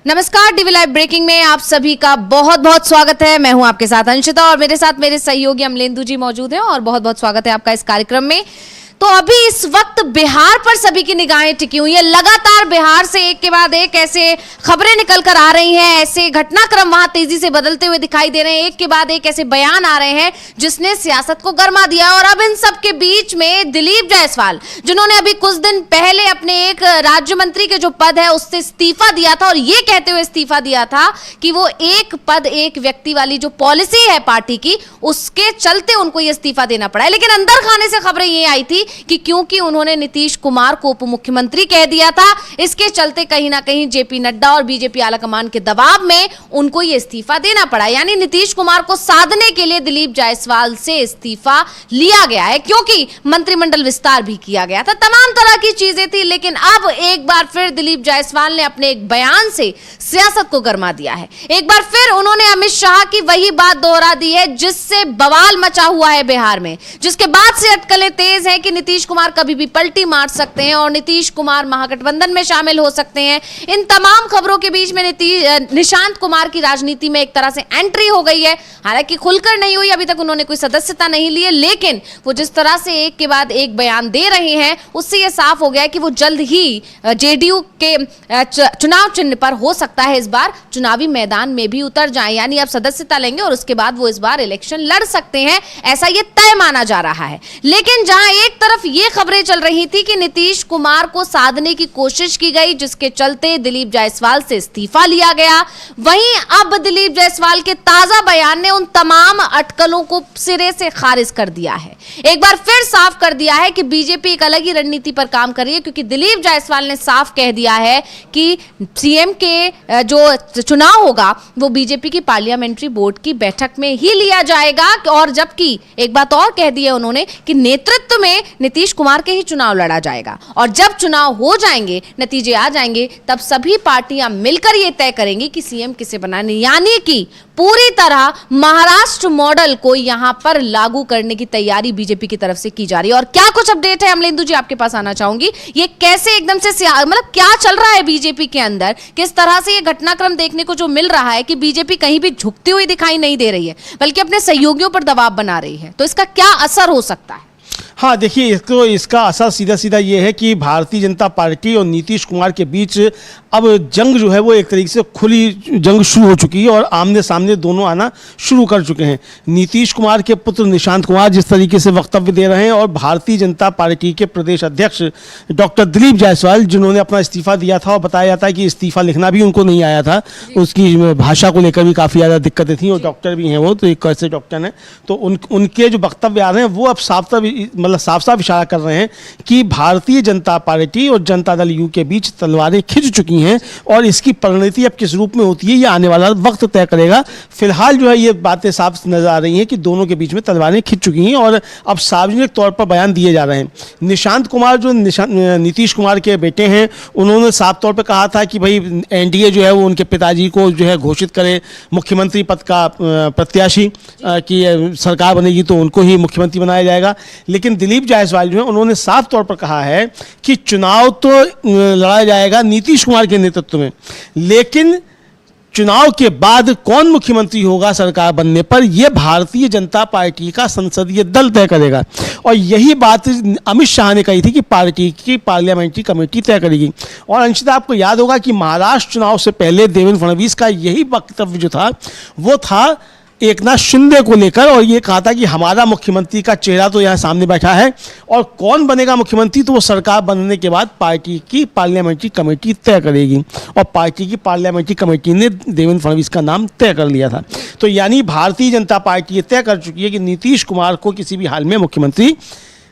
नमस्कार, DV live breaking में आप सभी का बहुत बहुत स्वागत है। मैं हूं आपके साथ अंशिता और मेरे साथ मेरे सहयोगी अमलेंदु जी मौजूद हैं और बहुत बहुत स्वागत है आपका इस कार्यक्रम में। तो अभी इस वक्त बिहार पर सभी की निगाहें टिकी हुई है। लगातार बिहार से एक के बाद एक ऐसे खबरें निकल कर आ रही हैं, ऐसे घटनाक्रम वहां तेजी से बदलते हुए दिखाई दे रहे हैं। एक के बाद एक ऐसे बयान आ रहे हैं जिसने सियासत को गरमा दिया। और अब इन सब के बीच में दिलीप जायसवाल, जिन्होंने अभी कुछ दिन पहले अपने एक राज्य मंत्री के जो पद है उससे इस्तीफा दिया था और ये कहते हुए इस्तीफा दिया था कि वो एक पद एक व्यक्ति वाली जो पॉलिसी है पार्टी की, उसके चलते उनको ये इस्तीफा देना पड़ा है। लेकिन अंदर खाने से खबरें ये आई थी कि क्योंकि उन्होंने नीतीश कुमार को उप मुख्यमंत्री कह दिया था, इसके चलते कहीं ना कहीं जेपी नड्डा और बीजेपी आलाकमान के दबाव में उनको यह इस्तीफा देना पड़ा। यानी नीतीश कुमार को साधने के लिए दिलीप जायसवाल से इस्तीफा लिया गया है, क्योंकि मंत्रिमंडल विस्तार भी किया गया था। तमाम तरह की चीजें थी, लेकिन अब एक बार फिर दिलीप जायसवाल ने अपने एक बयान से सियासत को गरमा दिया है। एक बार फिर उन्होंने अमित शाह की वही बात दोहरा दी है जिससे बवाल मचा हुआ है बिहार में, जिसके बाद से अटकलें तेज हैं कि नीतीश कुमार कभी भी पलटी मार सकते हैं और नीतीश कुमार महागठबंधन में शामिल हो सकते हैं। इन तमाम खबरों के बीच में निशांत कुमार की राजनीति में एक तरह से एंट्री हो गई है। हालांकि खुलकर नहीं हुई, अभी तक उन्होंने कोई सदस्यता नहीं ली है, लेकिन वो जिस तरह से एक के बाद एक बयान दे रहे हैं उससे यह साफ हो गया है कि वो जल्द ही जेडीयू के चुनाव चिन्ह पर हो सकता है इस बार चुनावी मैदान में भी उतर जाएं। यानी अब सदस्यता लेंगे और उसके बाद वो इस बार इलेक्शन लड़ सकते हैं, ऐसा ये तय माना जा रहा है। लेकिन जहां एक तरफ ये खबरें चल रही थी कि नीतीश कुमार को साधने की कोशिश की गई जिसके चलते दिलीप जायसवाल से इस्तीफा लिया गया, वहीं अब दिलीप जायसवाल के ताजा बयान ने उन तमाम अटकलों को सिरे से खारिज कर दिया है। एक बार फिर साफ कर दिया है कि बीजेपी एक अलग ही रणनीति पर काम कर रही है, क्योंकि दिलीप जायसवाल ने साफ कह दिया है कि सीएम के जो चुनाव होगा वो बीजेपी की पार्लियामेंट्री बोर्ड की बैठक में ही लिया जाएगा। और जबकि एक बात और कह दी है उन्होंने कि नेतृत्व में नीतीश कुमार के ही चुनाव लड़ा जाएगा और जब चुनाव हो जाएंगे, नतीजे आ जाएंगे, तब सभी पार्टियां मिलकर यह तय करेंगी कि सीएम किसे बनाने। यानी कि पूरी तरह महाराष्ट्र मॉडल को यहां पर लागू करने की तैयारी बीजेपी की तरफ से की जा रही है। और क्या कुछ अपडेट है अमलेंदु जी, आपके पास आना चाहूंगी। ये कैसे एकदम से मतलब क्या चल रहा है बीजेपी के अंदर, किस तरह से ये घटनाक्रम देखने को जो मिल रहा है कि बीजेपी कहीं भी झुकती हुई दिखाई नहीं दे रही है बल्कि अपने सहयोगियों पर दबाव बना रही है, तो इसका क्या असर हो सकता है? हाँ, देखिए, इसका असर सीधा सीधा ये है कि भारतीय जनता पार्टी और नीतीश कुमार के बीच अब जंग जो है वो एक तरीके से खुली जंग शुरू हो चुकी है और आमने सामने दोनों आना शुरू कर चुके हैं। नीतीश कुमार के पुत्र निशांत कुमार जिस तरीके से वक्तव्य दे रहे हैं और भारतीय जनता पार्टी के प्रदेश अध्यक्ष डॉक्टर दिलीप जायसवाल, जिन्होंने अपना इस्तीफा दिया था और बताया जाता है कि इस्तीफा लिखना भी उनको नहीं आया था, उसकी भाषा को लेकर भी काफ़ी ज़्यादा दिक्कतें थी और डॉक्टर भी हैं वो, तो एक ऐसे डॉक्टर हैं, तो उनके जो वक्तव्य आ रहे हैं वो अब साफ साफ इशारा कर रहे हैं कि भारतीय जनता पार्टी और जनता दल यू के बीच तलवारें खिंच चुकी हैं और इसकी परिणति अब किस रूप में होती है ये आने वाला वक्त तय करेगा। फिलहाल जो है ये बातें साफ नजर आ रही हैं कि दोनों के बीच में तलवारें खिंच चुकी हैं और अब सार्वजनिक तौर पर बयान दिए जा रहे हैं। निशांत कुमार जो नीतीश कुमार के बेटे हैं, उन्होंने साफ तौर पर कहा था कि भाई एनडीए जो है वो उनके पिताजी को जो है घोषित करे मुख्यमंत्री पद का प्रत्याशी, कि सरकार बनेगी तो उनको ही मुख्यमंत्री बनाया जाएगा। लेकिन दिलीप जायसवाल जो है उन्होंने साफ तौर पर कहा है कि चुनाव तो लड़ा जाएगा नीतीश कुमार के नेतृत्व में, लेकिन चुनाव के बाद कौन मुख्यमंत्री होगा सरकार बनने पर यह भारतीय जनता पार्टी का संसदीय दल तय करेगा। और यही बात अमित शाह ने कही थी कि पार्टी की पार्लियामेंट्री कमेटी तय करेगी। और अंशिता, आपको याद होगा कि महाराष्ट्र चुनाव से पहले देवेंद्र फडणवीस का यही वक्तव्य जो था वो था एकनाथ शिंदे को लेकर, और ये कहा था कि हमारा मुख्यमंत्री का चेहरा तो यहाँ सामने बैठा है और कौन बनेगा मुख्यमंत्री तो वो सरकार बनने के बाद पार्टी की पार्लियामेंट्री कमेटी तय करेगी। और पार्टी की पार्लियामेंट्री कमेटी ने देवेंद्र फडणवीस का नाम तय कर लिया था। तो यानी भारतीय जनता पार्टी ये तय कर चुकी है कि नीतीश कुमार को किसी भी हाल में मुख्यमंत्री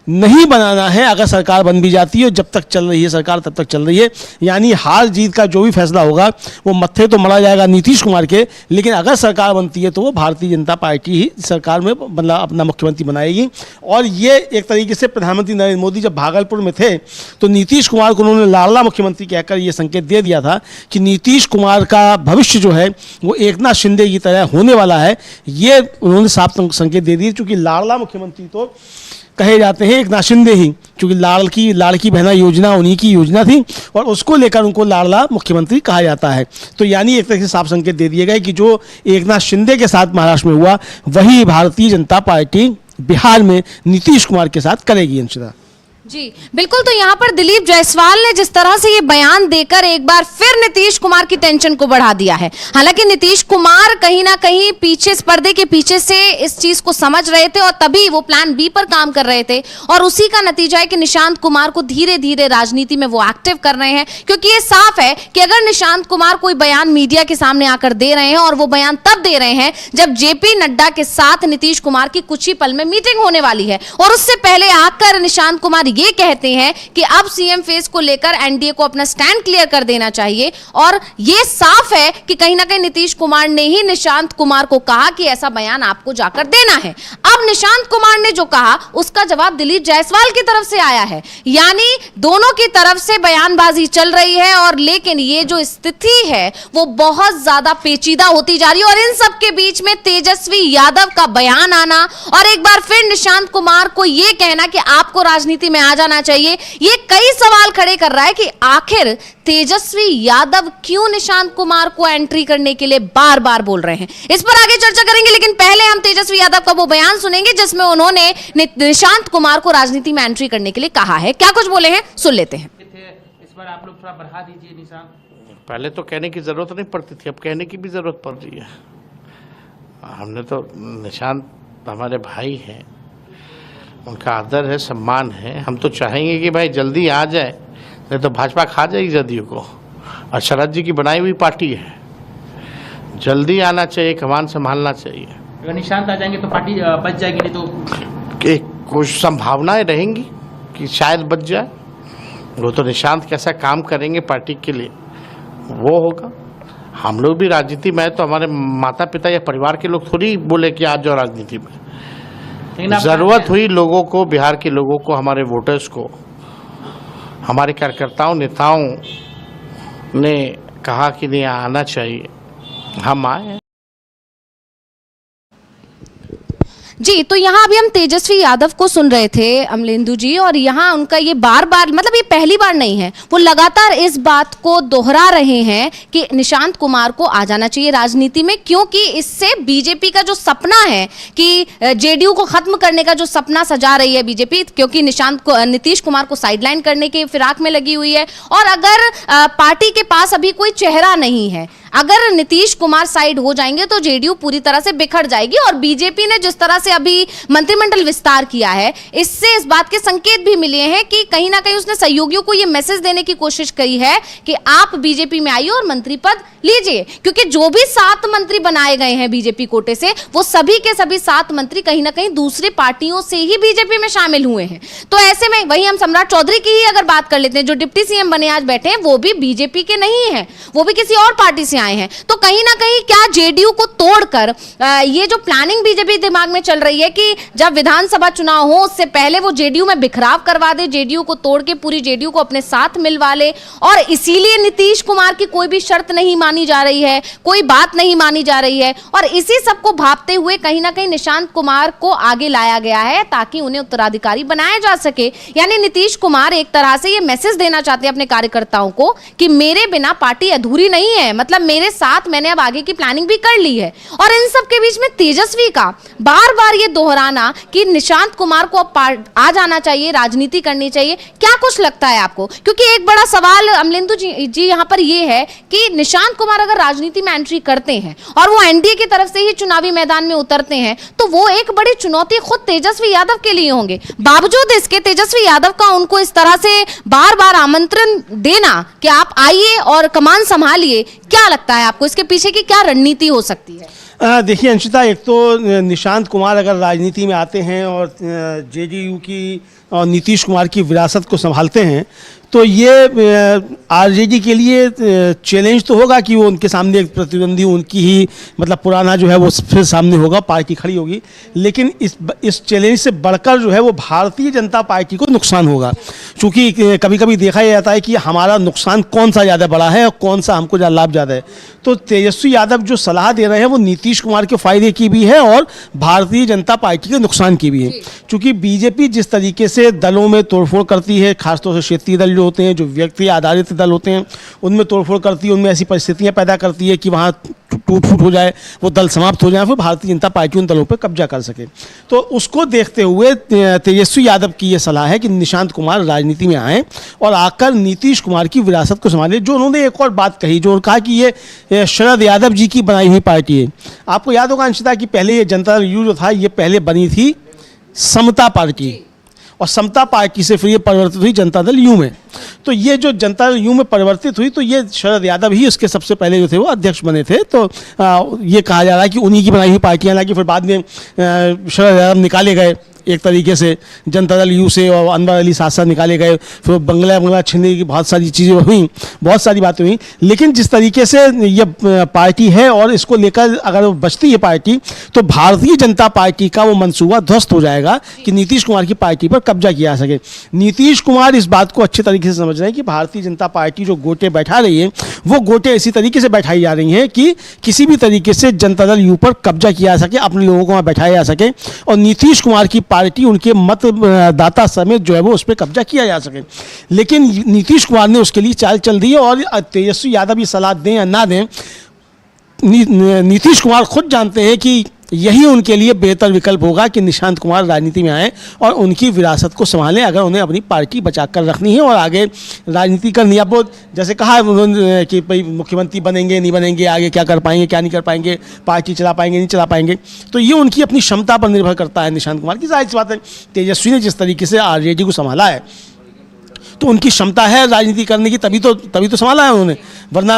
नहीं बनाना है। अगर सरकार बन भी जाती है, जब तक चल रही है सरकार तब तक चल रही है, यानी हार जीत का जो भी फैसला होगा वो मत्थे तो मरा जाएगा नीतीश कुमार के, लेकिन अगर सरकार बनती है तो वो भारतीय जनता पार्टी ही सरकार में मतलब अपना मुख्यमंत्री बनाएगी। और ये एक तरीके से प्रधानमंत्री नरेंद्र मोदी जब भागलपुर में थे तो नीतीश कुमार को उन्होंने लाडला मुख्यमंत्री कहकर ये संकेत दे दिया था कि नीतीश कुमार का भविष्य जो है वो एकनाथ शिंदे की तरह होने वाला है। ये उन्होंने साफ संकेत दे दिए, क्योंकि लाडला मुख्यमंत्री तो कहे जाते हैं एकनाथ शिंदे ही, क्योंकि लाड़की बहना योजना उन्हीं की योजना थी और उसको लेकर उनको लाड़ला मुख्यमंत्री कहा जाता है। तो यानी एक तरह से साफ संकेत दे दिया गया कि जो एकनाथ शिंदे के साथ महाराष्ट्र में हुआ वही भारतीय जनता पार्टी बिहार में नीतीश कुमार के साथ करेगी। अंशिता जी बिल्कुल, तो यहाँ पर दिलीप जायसवाल ने जिस तरह से ये बयान देकर एक बार फिर नीतीश कुमार की टेंशन को बढ़ा दिया है। हालांकि नीतीश कुमार कहीं ना कहीं पीछे पर्दे के पीछे से इस चीज को समझ रहे थे और तभी वो प्लान बी पर काम कर रहे थे और उसी का नतीजा है कि निशांत कुमार को धीरे धीरे राजनीति में वो एक्टिव कर रहे हैं, क्योंकि ये साफ है कि अगर निशांत कुमार कोई बयान मीडिया के सामने आकर दे रहे हैं और वो बयान तब दे रहे हैं जब जेपी नड्डा के साथ नीतीश कुमार की कुछ ही पल में मीटिंग होने वाली है और उससे पहले आकर निशांत कुमार ये कहते हैं कि अब सीएम फेस को लेकर एनडीए को अपना स्टैंड क्लियर कर देना चाहिए और यह साफ है कि कहीं ना कहीं नीतीश कुमार ने ही निशांत कुमार को कहा कि ऐसा बयान आपको जाकर देना है। अब निशांत कुमार ने जो कहा उसका जवाब दिलीप जायसवाल की तरफ से आया है, यानी दोनों की तरफ से बयानबाजी चल रही है और लेकिन ये जो स्थिति है वो बहुत ज्यादा पेचीदा होती जा रही है और इन सब के बीच में तेजस्वी यादव का बयान आना और एक बार फिर निशांत कुमार को यह कहना कि आपको राजनीति में आ जाना चाहिए, ये कई सवाल खड़े कर रहा है कि आखिर तेजस्वी यादव क्यों निशांत कुमार को एंट्री करने के लिए बार बार बोल रहे हैं। इस पर आगे चर्चा करेंगे, लेकिन पहले हम तेजस्वी यादव का वो बयान सुनेंगे जिसमें उन्होंने निशांत कुमार को राजनीति में एंट्री करने के लिए कहा है। क्या कुछ बोले हैं सुन लेते हैं। इस बार आप लोग थोड़ा बढ़ा दीजिए निशान। पहले तो कहने की जरूरत नहीं पड़ती थी, अब कहने की भी जरूरत पड़ रही है। हमने तो निशांत हमारे भाई हैं, उनका आदर है, सम्मान है। हम तो चाहेंगे कि भाई जल्दी आ जाए, नहीं तो भाजपा खा जाएगी जदयू को और शरद जी की बनाई हुई पार्टी है। जल्दी आना चाहिए, कमान संभालना चाहिए। अगर निशांत आ जाएंगे तो पार्टी बच जाएगी, नहीं तो कुछ संभावनाएं रहेंगी कि शायद बच जाए। वो तो निशांत कैसा काम करेंगे पार्टी के लिए वो होगा। हम लोग भी राजनीति में, तो हमारे माता पिता या परिवार के लोग थोड़ी बोले कि आज जाओ राजनीति में। जरूरत हुई लोगों को, बिहार के लोगों को, हमारे वोटर्स को, हमारे कार्यकर्ताओं नेताओं ने कहा कि नहीं आना चाहिए, हम आए। जी, तो यहाँ अभी हम तेजस्वी यादव को सुन रहे थे अमलेंदु जी, और यहाँ उनका ये बार बार, मतलब ये पहली बार नहीं है, वो लगातार इस बात को दोहरा रहे हैं कि निशांत कुमार को आ जाना चाहिए राजनीति में, क्योंकि इससे बीजेपी का जो सपना है कि जेडीयू को खत्म करने का जो सपना सजा रही है बीजेपी, क्योंकि नीतीश कुमार को साइडलाइन करने के फिराक में लगी हुई है और अगर पार्टी के पास अभी कोई चेहरा नहीं है, अगर नीतीश कुमार साइड हो जाएंगे तो जेडीयू पूरी तरह से बिखर जाएगी। और बीजेपी ने जिस तरह से अभी मंत्रिमंडल विस्तार किया है, इससे इस बात के संकेत भी मिले हैं कि कहीं ना कहीं उसने सहयोगियों को यह मैसेज देने की कोशिश करी है कि आप बीजेपी में आइए और मंत्री पद लीजिए, क्योंकि जो भी 7 मंत्री बनाए गए हैं बीजेपी कोटे से, वो सभी के सभी 7 मंत्री कहीं ना कहीं दूसरी पार्टियों से ही बीजेपी में शामिल हुए हैं। तो ऐसे में वही हम सम्राट चौधरी की ही अगर बात कर लेते हैं, जो डिप्टी सीएम बने आज बैठे हैं, वो भी बीजेपी के नहीं है, वो भी किसी और पार्टी से आए हैं। तो कहीं ना कहीं क्या जेडीयू को तोड़कर ये जो प्लानिंग बीजेपी दिमाग में चल रही है कि जब विधानसभा चुनाव हो उससे पहले वो जेडीयू में बिखराव करवा दे, जेडीयू को तोड़ के पूरी जेडीयू को अपने साथ मिलवा ले, और इसीलिए नीतीश कुमार की कोई भी शर्त नहीं मानी जा रही है, कोई बात नहीं मानी जा रही है, और इसी सब को भांपते हुए कहीं ना कहीं निशांत कुमार को आगे लाया गया है ताकि उन्हें उत्तराधिकारी बनाया जा सके। यानी नीतीश कुमार एक तरह से ये मैसेज देना चाहते हैं अपने कार्यकर्ताओं को कि मेरे बिना पार्टी अधूरी नहीं है, मतलब मेरे साथ मैंने अब आगे की प्लानिंग भी कर ली है। और इन सब के बीच में तेजस्वी का बार बार ये दोहराना कि निशांत कुमार को अब आ जाना चाहिए, राजनीति करनी चाहिए, क्या कुछ लगता है आपको? क्योंकि एक बड़ा सवाल अमलेंदु जी यहाँ पर ये है कि निशांत कुमार अगर राजनीति में एंट्री करते हैं और वो एनडीए की तरफ से ही चुनावी मैदान में उतरते हैं, तो वो एक बड़ी चुनौती खुद तेजस्वी यादव के लिए होंगे। बावजूद इसके तेजस्वी यादव का उनको इस तरह से बार बार आमंत्रण देना कि आप आइए और कमान संभालिए, क्या लगता है आपको इसके पीछे की क्या रणनीति हो सकती है? देखिए अंशिता, एक तो निशांत कुमार अगर राजनीति में आते हैं और जेडीयू की और नीतीश कुमार की विरासत को संभालते हैं, तो ये आरजेडी के लिए चैलेंज तो होगा कि वो उनके सामने एक प्रतिद्वंदी उनकी ही, मतलब पुराना जो है वो फिर सामने होगा, पार्टी खड़ी होगी। लेकिन इस चैलेंज से बढ़कर जो है वो भारतीय जनता पार्टी को नुकसान होगा, चूंकि कभी कभी देखा जाता है कि हमारा नुकसान कौन सा ज़्यादा बड़ा है और कौन सा हमको ज़्यादा लाभ ज़्यादा है, तो तेजस्वी यादव जो सलाह दे रहे हैं वो नीतीश कुमार के फायदे की भी है और भारतीय जनता पार्टी के नुकसान की भी है। क्योंकि बीजेपी जिस तरीके से दलों में तोड़फोड़ करती है, खासतौर से क्षेत्रीय दल जो होते हैं, जो व्यक्ति आधारित दल होते हैं, उनमें तोड़फोड़ करती है, उनमें ऐसी परिस्थितियाँ पैदा करती है कि वहाँ टूट फूट हो जाए, वो दल समाप्त हो जाए, फिर भारतीय जनता पार्टी उन दलों पर कब्जा कर सके। तो उसको देखते हुए तेजस्वी यादव की ये सलाह है कि निशांत कुमार राजनीति में आएँ और आकर नीतीश कुमार की विरासत को संभालें। जो उन्होंने एक और बात कही, जो कहा कि ये शरद यादव जी की बनाई हुई पार्टी है। आपको याद होगा अंशिता कि पहले ये जनता दल यू जो था, ये पहले बनी थी समता पार्टी, और समता पार्टी से फिर ये परिवर्तित हुई जनता दल यू में। तो ये जो जनता दल यू में परिवर्तित हुई, तो ये शरद यादव ही उसके सबसे पहले जो थे वो अध्यक्ष बने थे। तो ये कहा जा रहा है कि उन्हीं की बनाई हुई पार्टियां, हालांकि फिर बाद में शरद यादव निकाले गए एक तरीके से जनता दल यू से, और अनवर अली साथ निकाले गए, फिर बंगला छीनने की बहुत सारी चीज़ें हुई, बहुत सारी बातें हुई। लेकिन जिस तरीके से ये पार्टी है और इसको लेकर अगर बचती है पार्टी, तो भारतीय जनता पार्टी का वो मंसूबा ध्वस्त हो जाएगा कि नीतीश कुमार की पार्टी पर कब्जा किया जा सके। नीतीश कुमार इस बात को अच्छे तरीके से समझ रहे हैं कि भारतीय जनता पार्टी जो गोटे बैठा रही है, वो गोटे इसी तरीके से बैठाई जा रही हैं कि किसी भी तरीके से जनता दल यू पर कब्जा किया जा सके, अपने लोगों को वहाँ बैठाया जा सके, और नीतीश कुमार की पार्टी उनके मतदाता समेत जो है वो उस पर कब्जा किया जा सके। लेकिन नीतीश कुमार ने उसके लिए चाल चल दी है, और तेजस्वी यादव ये सलाह दें या ना दें, नीतीश कुमार खुद जानते हैं कि यही उनके लिए बेहतर विकल्प होगा कि निशांत कुमार राजनीति में आए और उनकी विरासत को संभालें, अगर उन्हें अपनी पार्टी बचा कर रखनी है और आगे राजनीति करनी है। अब जैसे कहा है उन्होंने कि भाई मुख्यमंत्री बनेंगे नहीं बनेंगे, आगे क्या कर पाएंगे क्या नहीं कर पाएंगे, पार्टी चला पाएंगे नहीं चला पाएंगे, तो ये उनकी अपनी क्षमता पर निर्भर करता है निशांत कुमार की। जाहिर सी बात है, तेजस्वी ने जिस तरीके से आरजेडी को संभाला है, तो उनकी क्षमता है राजनीति करने की, तभी तो संभाला है उन्होंने। वरना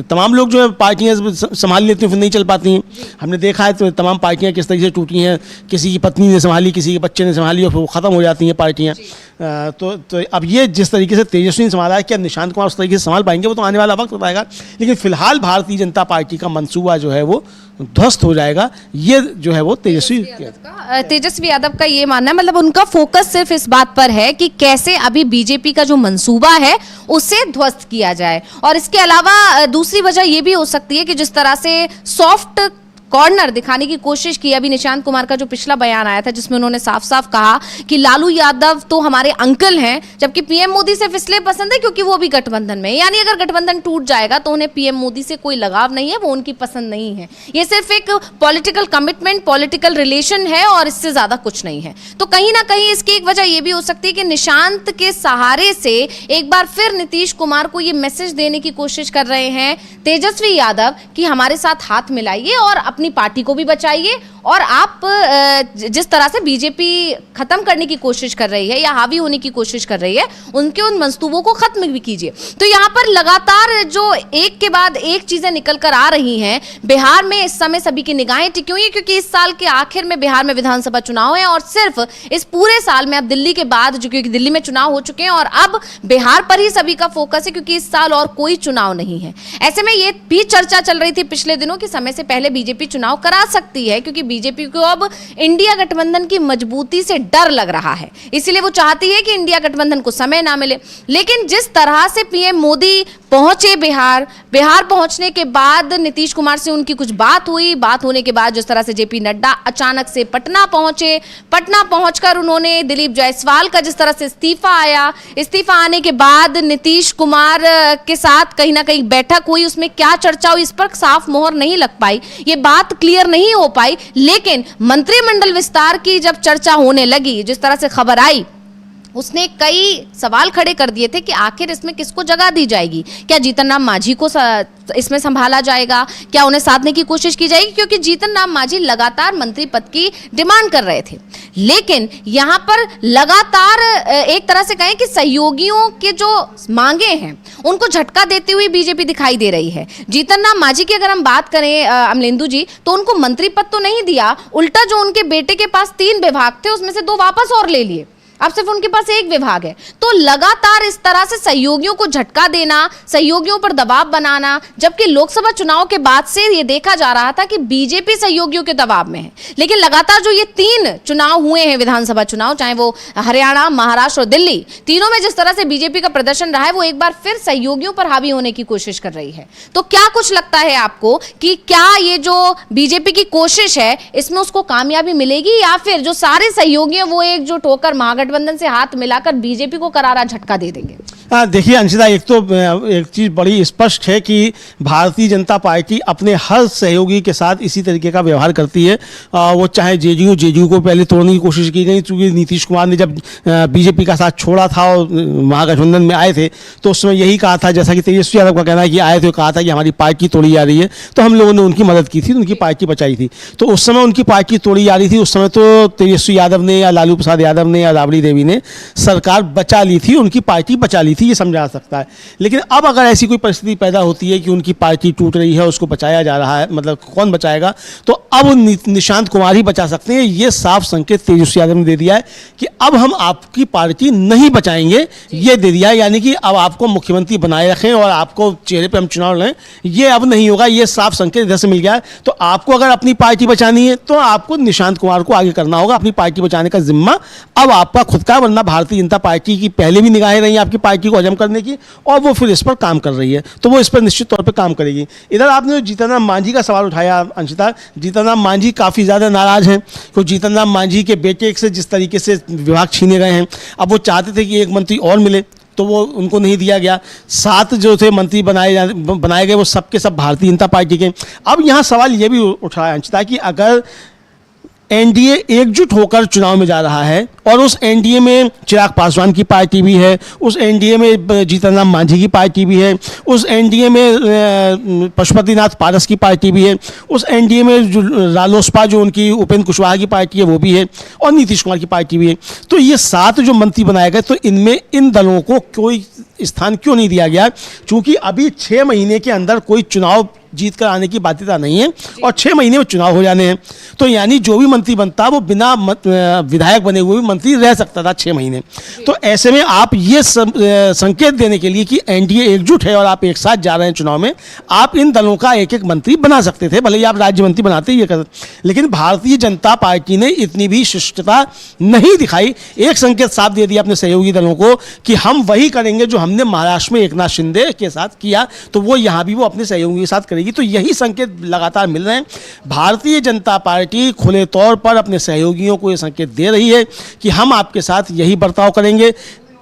तमाम लोग जो है पार्टियां संभाल लेती हैं फिर नहीं चल पाती हैं। हमने देखा है तो तमाम पार्टियां किस तरीके से टूटी हैं, किसी की पत्नी ने संभाली, किसी के बच्चे ने संभाली, और फिर वो ख़त्म हो जाती हैं पार्टियां। तो अब ये जिस तरीके से तेजस्वी ने संभाला है, क्या निशांत कुमार उस तरीके से संभाल पाएंगे, वो तो आने वाला वक्त बताएगा। लेकिन फिलहाल भारतीय जनता पार्टी का मंसूबा जो है वो ध्वस्त हो जाएगा, ये जो है वो तेजस्वी यादव का ये मानना है। मतलब उनका फोकस सिर्फ इस बात पर है कि कैसे अभी बीजेपी का जो मंसूबा है उसे ध्वस्त किया जाए। और इसके अलावा दूसरी वजह ये भी हो सकती है कि जिस तरह से सॉफ्ट कॉर्नर दिखाने की कोशिश की अभी निशांत कुमार का जो पिछला बयान आया था, जिसमें उन्होंने साफ साफ कहा कि लालू यादव तो हमारे अंकल हैं, जबकि पीएम मोदी सिर्फ इसलिए पसंद है क्योंकि वो भी गठबंधन में है। यानी अगर गठबंधन टूट जाएगा तो उन्हें पीएम मोदी से कोई लगाव नहीं है, वो उनकी पसंद नहीं है। ये सिर्फ एक पॉलिटिकल कमिटमेंट, पॉलिटिकल रिलेशन है और इससे ज्यादा कुछ नहीं है। तो कहीं ना कहीं इसकी एक वजह यह भी हो सकती है कि निशांत के सहारे से एक बार फिर नीतीश कुमार को ये मैसेज देने की कोशिश कर रहे हैं तेजस्वी यादव कि हमारे साथ हाथ मिलाइए और अपनी पार्टी को भी बचाइए, और आप जिस तरह से बीजेपी खत्म करने की कोशिश कर रही है या हावी होने की कोशिश कर रही है, उनके उन मंसूबों को खत्म भी कीजिए। तो यहाँ पर लगातार जो एक के बाद एक चीजें निकल कर आ रही हैं। बिहार में इस समय सभी की निगाहें टिकी हुई है, क्योंकि इस साल के आखिर में बिहार में विधानसभा चुनाव है, और सिर्फ इस पूरे साल में अब दिल्ली के बाद, जो क्योंकि दिल्ली में चुनाव हो चुके हैं, और अब बिहार पर ही सभी का फोकस है, क्योंकि इस साल और कोई चुनाव नहीं है। ऐसे में ये भी चर्चा चल रही थी पिछले दिनों कि समय से पहले बीजेपी चुनाव करा सकती है, क्योंकि बीजेपी को अब इंडिया गठबंधन की मजबूती से डर लग रहा है, इसलिए वो चाहती है कि इंडिया गठबंधन को समय ना मिले। लेकिन जिस तरह से पीएम मोदी पहुंचे बिहार पहुंचने के बाद नीतीश कुमार से उनकी कुछ बात हुई, बात होने के बाद जिस तरह से जेपी नड्डा अचानक से पटना पहुंचे, पटना पहुंचकर उन्होंने दिलीप जायसवाल का जिस तरह से इस्तीफा आया, इस्तीफा आने के बाद नीतीश कुमार के साथ कहीं ना कहीं बैठक हुई, उसमें क्या चर्चा हुई इस पर साफ मोहर नहीं लग पाई, ये बात क्लियर नहीं हो पाई। लेकिन मंत्रिमंडल विस्तार की जब चर्चा होने लगी, जिस तरह से खबर आई, उसने कई सवाल खड़े कर दिए थे कि आखिर इसमें किसको जगह दी जाएगी, क्या जीतन राम मांझी को इसमें संभाला जाएगा, क्या उन्हें साधने की कोशिश की जाएगी, क्योंकि जीतन राम मांझी लगातार मंत्री पद की डिमांड कर रहे थे। लेकिन यहाँ पर लगातार एक तरह से कहें कि सहयोगियों के जो मांगे हैं उनको झटका देती हुई बीजेपी दिखाई दे रही है। जीतन राम मांझी की अगर हम बात करें अमलेंदु जी, तो उनको मंत्री पद तो नहीं दिया, उल्टा जो उनके बेटे के पास 3 विभाग थे उसमें से 2 वापस और ले लिए। अब सिर्फ उनके पास एक विभाग है। तो लगातार इस तरह से सहयोगियों को झटका देना, सहयोगियों पर दबाव बनाना, जबकि लोकसभा चुनाव के बाद से ये देखा जा रहा था कि बीजेपी सहयोगियों के दबाव में है, लेकिन लगातार जो ये 3 चुनाव हुए हैं, विधानसभा चुनाव, चाहे वो हरियाणा, महाराष्ट्र और दिल्ली, तीनों में जिस तरह से बीजेपी का प्रदर्शन रहा है, वो एक बार फिर सहयोगियों पर हावी होने की कोशिश कर रही है। तो क्या कुछ लगता है आपको कि क्या ये जो बीजेपी की कोशिश है इसमें उसको कामयाबी मिलेगी, या फिर जो सारे सहयोगी हैं वो एकजुट होकर महागठबंधन से हाथ मिलाकर बीजेपी को करारा झटका दे देंगे? देखिए अंशिता, एक चीज़ बड़ी स्पष्ट है कि भारतीय जनता पार्टी अपने हर सहयोगी के साथ इसी तरीके का व्यवहार करती है। वो चाहे जेडीयू को पहले तोड़ने की कोशिश की गई, क्योंकि नीतीश कुमार ने जब बीजेपी का साथ छोड़ा था और महागठबंधन में आए थे तो उस समय यही कहा था, जैसा कि तेजस्वी यादव का कहना है कि आए थे, कहा था कि हमारी पार्टी तोड़ी जा रही है, तो हम लोगों ने उनकी मदद की थी, उनकी पार्टी बचाई थी। तो उस समय उनकी पार्टी तोड़ी जा रही थी, उस समय तो तेजस्वी यादव ने या लालू प्रसाद यादव ने या राबड़ी देवी ने सरकार बचा ली थी, उनकी पार्टी बचा ली थी, ये समझा जा सकता है। लेकिन अब अगर ऐसी कोई परिस्थिति पैदा होती है कि उनकी पार्टी टूट रही है, उसको बचाया जा रहा है, मतलब कौन बचाएगा, तो अब निशांत कुमार ही बचा सकते हैं। ये साफ संकेत तेजस्वी यादव ने दे दिया है कि अब हम आपकी पार्टी नहीं बचाएंगे, ये दे दिया है। यानी कि अब आपको मुख्यमंत्री बनाए रखें और आपको चेहरे पे हम चुनाव लड़ें, ये अब नहीं होगा। ये साफ संकेत इधर से मिल गया है। तो आपको अगर अपनी पार्टी बचानी है तो आपको निशांत कुमार को आगे करना होगा। अपनी पार्टी बचाने का जिम्मा अब आपका खुद का, वरना भारतीय जनता पार्टी की पहले भी निगाहें रही आपकी पार्टी को हजम करने की, और वो फिर इस पर काम कर रही है, तो वो इस पर निश्चित तौर पर काम करेगी। इधर आपने जो जीतन राम मांझी का सवाल उठाया अंशिता, जीतन राम मांझी काफ़ी ज़्यादा नाराज हैं, क्योंकि जीतन राम मांझी के बेटे से जिस तरीके से विभाग छीने गए हैं, अब वो चाहते थे कि एक मंत्री और मिले, तो वो उनको नहीं दिया गया। 7 जो थे मंत्री बनाए गए, वो सब के सब भारतीय जनता पार्टी के। अब यहाँ सवाल ये भी उठ रहा है अंशिता कि अगर एनडीए एकजुट होकर चुनाव में जा रहा है और उस एनडीए में चिराग पासवान की पार्टी भी है, उस एनडीए में जीतन राम मांझी की पार्टी भी है, उस एनडीए में पशुपतिनाथ पारस की पार्टी भी है, उस एनडीए में जो रालोसपा जो उनकी उपेंद्र कुशवाहा की पार्टी है वो भी है, और नीतीश कुमार की पार्टी भी है। तो ये 7 जो मंत्री बनाए गए, तो इनमें इन दलों को कोई स्थान क्यों नहीं दिया गया? क्योंकि अभी 6 महीने के अंदर कोई चुनाव जीत कर आने की बाध्यता नहीं है और 6 महीने में चुनाव हो जाने हैं। तो यानी जो भी मंत्री बनता वो बिना विधायक बने हुए भी मंत्री रह सकता था 6 महीने। तो ऐसे में आप ये संकेत देने के लिए कि एनडीए एकजुट है और आप एक साथ जा रहे हैं चुनाव में, आप इन दलों का एक एक मंत्री बना सकते थे, भले ही आप राज्य मंत्री बनाते ही ये कर। लेकिन भारतीय जनता पार्टी ने इतनी भी शिष्टता नहीं दिखाई। एक संकेत साफ दे दिया अपने सहयोगी दलों को कि हम वही करेंगे जो हमने महाराष्ट्र में एकनाथ शिंदे के साथ किया, तो वो यहाँ भी वो अपने सहयोगी के साथ करेगी। तो यही संकेत लगातार मिल रहे हैं। भारतीय जनता पार्टी खुले तौर पर अपने सहयोगियों को ये संकेत दे रही है कि हम आपके साथ यही बर्ताव करेंगे।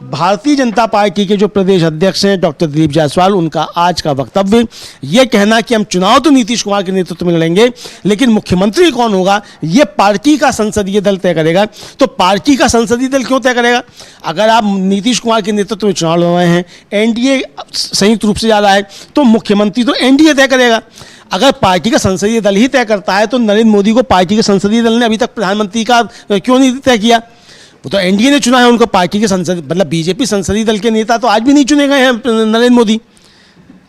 भारतीय जनता पार्टी के जो प्रदेश अध्यक्ष हैं डॉक्टर दिलीप जायसवाल, उनका आज का वक्तव्य ये कहना कि हम चुनाव तो नीतीश कुमार के नेतृत्व में लड़ेंगे, लेकिन मुख्यमंत्री कौन होगा ये पार्टी का संसदीय दल तय करेगा। तो पार्टी का संसदीय दल क्यों तय करेगा? अगर आप नीतीश कुमार के नेतृत्व में चुनाव लड़ रहे हैं, एनडीए संयुक्त रूप से जा रहा है, तो मुख्यमंत्री तो एनडीए तय करेगा। अगर पार्टी का संसदीय दल ही तय करता है तो नरेंद्र मोदी को पार्टी के संसदीय दल ने अभी तक प्रधानमंत्री का क्यों नहीं तय किया? वो तो एनडीए ने चुना है उनको। पार्टी के संसद मतलब बीजेपी संसदीय दल के नेता तो आज भी नहीं चुने गए हैं नरेंद्र मोदी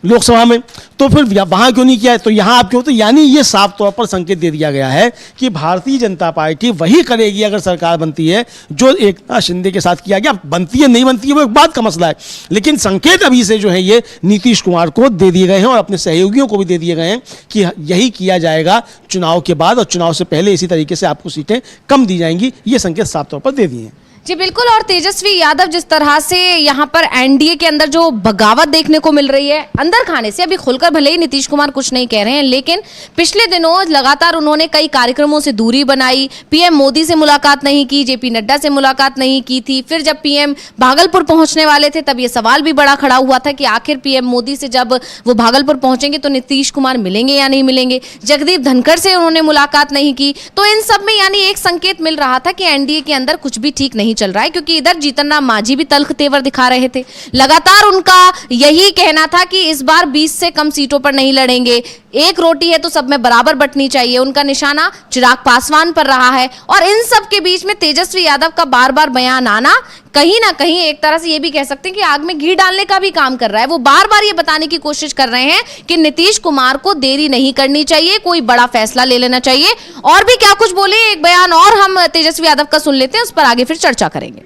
लोकसभा में, तो फिर वहाँ क्यों नहीं किया है? तो यहाँ आप क्यों? तो यानी ये साफ तौर पर संकेत दे दिया गया है कि भारतीय जनता पार्टी वही करेगी अगर सरकार बनती है जो एकनाथ शिंदे के साथ किया गया। बनती है नहीं बनती है वो एक बात का मसला है, लेकिन संकेत अभी से जो है ये नीतीश कुमार को दे दिए गए हैं और अपने सहयोगियों को भी दे दिए गए हैं कि यही किया जाएगा चुनाव के बाद, और चुनाव से पहले इसी तरीके से आपको सीटें कम दी जाएंगी। ये संकेत साफ तौर पर दे दिए हैं। जी बिल्कुल। और तेजस्वी यादव जिस तरह से यहाँ पर एनडीए के अंदर जो बगावत देखने को मिल रही है अंदर खाने से, अभी खुलकर भले ही नीतीश कुमार कुछ नहीं कह रहे हैं, लेकिन पिछले दिनों लगातार उन्होंने कई कार्यक्रमों से दूरी बनाई। पीएम मोदी से मुलाकात नहीं की, जेपी नड्डा से मुलाकात नहीं की थी। फिर जब पीएम भागलपुर पहुंचने वाले थे तब ये सवाल भी बड़ा खड़ा हुआ था कि आखिर पीएम मोदी से जब वो भागलपुर पहुंचेंगे तो नीतीश कुमार मिलेंगे या नहीं मिलेंगे। जगदीप धनखड़ से उन्होंने मुलाकात नहीं की। तो इन सब में यानी एक संकेत मिल रहा था कि एनडीए के अंदर कुछ भी ठीक नहीं चल रहा है, क्योंकि इधर जीतन राम मांझी भी तल्ख तेवर दिखा रहे थे। लगातार उनका यही कहना था कि इस बार 20 से कम सीटों पर नहीं लड़ेंगे, एक रोटी है तो सब में बराबर बंटनी चाहिए। उनका निशाना चिराग पासवान पर रहा है। और इन सब के बीच में तेजस्वी यादव का बार बार बयान आना कहीं ना कहीं एक तरह से ये भी कह सकते हैं कि आग में घी डालने का भी काम कर रहा है। वो बार बार ये बताने की कोशिश कर रहे हैं कि नीतीश कुमार को देरी नहीं करनी चाहिए, कोई बड़ा फैसला ले लेना चाहिए। और भी क्या कुछ बोले, एक बयान और हम तेजस्वी यादव का सुन लेते हैं, उस पर आगे फिर चर्चा करेंगे।